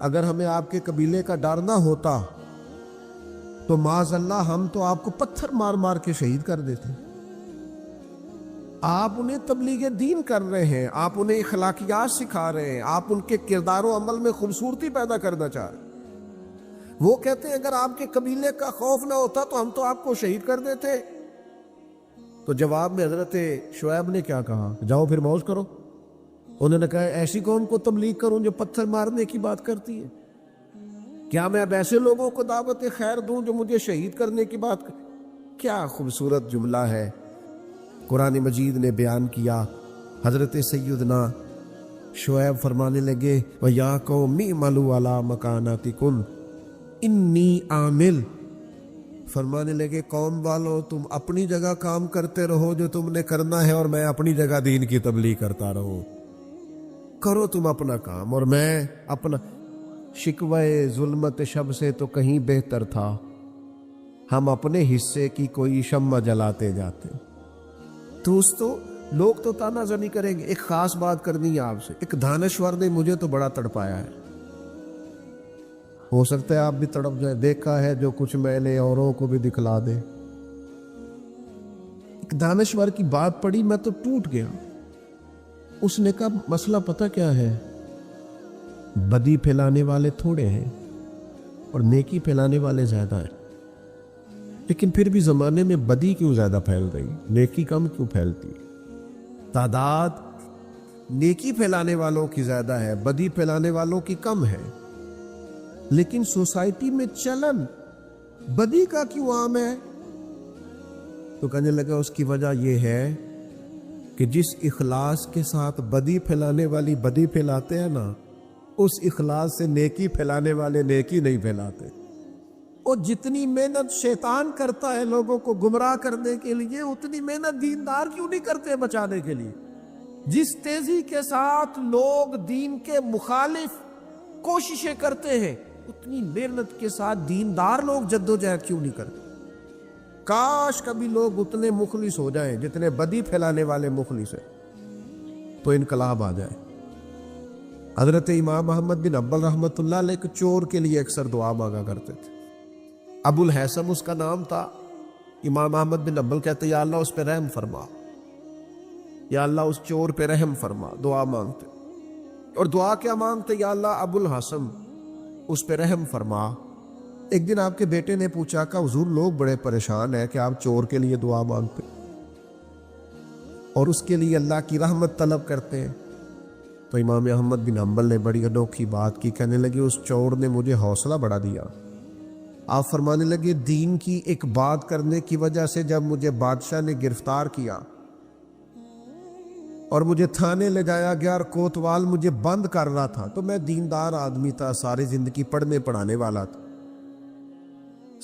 اگر ہمیں آپ کے قبیلے کا ڈر نہ ہوتا تو معاذ اللہ ہم تو آپ کو پتھر مار مار کے شہید کر دیتے۔ آپ انہیں تبلیغ دین کر رہے ہیں، آپ انہیں اخلاقیات سکھا رہے ہیں، آپ ان کے کردار و عمل میں خوبصورتی پیدا کرنا چاہ رہے ہیں۔ وہ کہتے ہیں اگر آپ کے قبیلے کا خوف نہ ہوتا تو ہم تو آپ کو شہید کر دیتے۔ تو جواب میں حضرت شعیب نے کیا کہا؟ جاؤ پھر موج کرو۔ انہوں نے کہا ایسی قوم کو تبلیغ کروں جو پتھر مارنے کی بات کرتی ہے؟ کیا میں اب ایسے لوگوں کو دعوت خیر دوں جو مجھے شہید کرنے کی بات کیا خوبصورت جملہ ہے قرآن مجید نے بیان کیا۔ حضرت سیدنا شعیب فرمانے لگے وَيَا قَوْمِ اعْمَلُوا عَلَىٰ مَكَانَتِكُمْ إِنِّي عَامِلٌ، فرمانے لگے قوم والوں تم اپنی جگہ کام کرتے رہو جو تم نے کرنا ہے، اور میں اپنی جگہ دین کی تبلیغ کرتا رہوں۔ کرو تم اپنا کام اور میں اپنا۔ شکوہ ظلمت شب سے تو کہیں بہتر تھا ہم اپنے حصے کی کوئی شمع جلاتے جاتے۔ دوستو لوگ تو تانا زنی کریں گے۔ ایک خاص بات کرنی ہے آپ سے۔ ایک دانشور نے مجھے تو بڑا تڑپایا ہے، ہو سکتا ہے آپ بھی تڑپ جائیں۔ دیکھا ہے جو کچھ میں نے اوروں کو بھی دکھلا دے۔ ایک دانشور کی بات پڑھی میں تو ٹوٹ گیا۔ اس نے کہا مسئلہ پتہ کیا ہے؟ بدی پھیلانے والے تھوڑے ہیں اور نیکی پھیلانے والے زیادہ ہیں، لیکن پھر بھی زمانے میں بدی کیوں زیادہ پھیل رہی، نیکی کم کیوں پھیلتی؟ تعداد نیکی پھیلانے والوں کی زیادہ ہے، بدی پھیلانے والوں کی کم ہے، لیکن سوسائٹی میں چلن بدی کا کیوں عام ہے؟ تو کہنے لگا اس کی وجہ یہ ہے کہ جس اخلاص کے ساتھ بدی پھیلانے والی بدی پھیلاتے ہیں نا، اس اخلاص سے نیکی پھیلانے والے نیکی نہیں پھیلاتے۔ اور جتنی محنت شیطان کرتا ہے لوگوں کو گمراہ کرنے کے لیے، اتنی محنت دیندار کیوں نہیں کرتے بچانے کے لیے؟ جس تیزی کے ساتھ لوگ دین کے مخالف کوششیں کرتے ہیں، اتنی محنت کے ساتھ دیندار لوگ جدوجہد کیوں نہیں کرتے؟ کاش کبھی لوگ اتنے مخلص ہو جائیں جتنے بدی پھیلانے والے مخلص ہیں، تو انقلاب آ جائے۔ حضرت امام محمد بن حنبل رحمۃ اللہ علیہ ایک چور کے لیے اکثر دعا مانگا کرتے تھے۔ ابو الحسن اس کا نام تھا۔ امام احمد بن حنبل کہتے یا اللہ اس پہ رحم فرما، یا اللہ اس چور پہ رحم فرما، دعا مانگتے۔ اور دعا کیا مانگتے؟ یا اللہ ابو الحسن اس پہ رحم فرما۔ ایک دن آپ کے بیٹے نے پوچھا کہ حضور لوگ بڑے پریشان ہیں کہ آپ چور کے لیے دعا مانگتے اور اس کے لیے اللہ کی رحمت طلب کرتے ہیں۔ تو امام احمد بن حنبل نے بڑی انوکھی بات کی، کہنے لگے اس چور نے مجھے حوصلہ بڑھا دیا۔ آپ فرمانے لگے دین کی ایک بات کرنے کی وجہ سے جب مجھے بادشاہ نے گرفتار کیا اور مجھے تھانے لے جایا گیا اور کوتوال مجھے بند کر رہا تھا، تو میں دیندار آدمی تھا، ساری زندگی پڑھنے پڑھانے والا تھا۔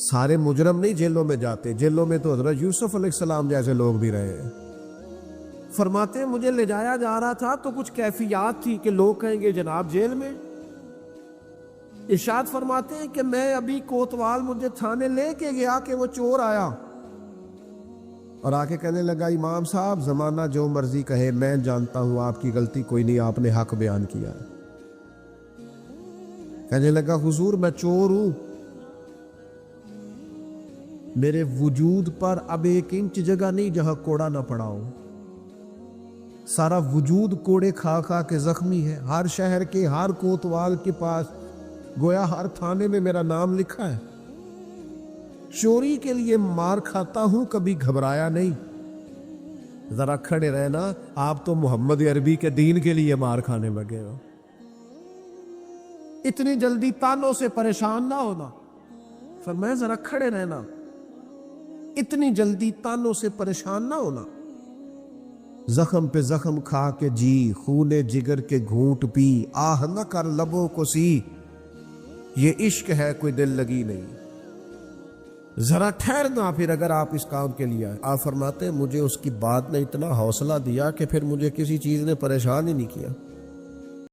سارے مجرم نہیں جیلوں میں جاتے، جیلوں میں تو حضرت یوسف علیہ السلام جیسے لوگ بھی رہے ہیں۔ فرماتے ہیں مجھے لے جایا جا رہا تھا تو کچھ کیفیات تھی کہ لوگ کہیں گے جناب جیل میں۔ ارشاد فرماتے ہیں کہ میں ابھی کوتوال مجھے تھانے لے کے گیا کہ وہ چور آیا اور آ کے کہنے لگا امام صاحب زمانہ جو مرضی کہے، میں جانتا ہوں آپ کی غلطی کوئی نہیں، آپ نے حق بیان کیا ہے۔ کہنے لگا حضور میں چور ہوں، میرے وجود پر اب 1 انچ جگہ نہیں جہاں کوڑا نہ پڑا ہو، سارا وجود کوڑے کھا کھا کے زخمی ہے۔ ہر شہر کے ہر کوتوال کے پاس گویا ہر تھانے میں میرا نام لکھا ہے۔ چوری کے لیے مار کھاتا ہوں، کبھی گھبرایا نہیں۔ ذرا کھڑے رہنا، آپ تو محمد عربی کے دین کے لیے مار کھانے لگے ہو، اتنی جلدی تانوں سے پریشان نہ ہونا۔ فرمایا ذرا کھڑے رہنا، اتنی جلدی تانوں سے پریشان نہ ہونا. زخم پہ زخم کھا کے جی، خون جگر کے گھونٹ پی، آہ نہ کر لبوں کو سی، یہ عشق ہے کوئی دل لگی نہیں. ذرا ٹھہرنا پھر اگر آپ اس کام کے لیے آئے. آپ فرماتے ہیں مجھے اس کی بات نے اتنا حوصلہ دیا کہ پھر مجھے کسی چیز نے پریشان ہی نہیں کیا.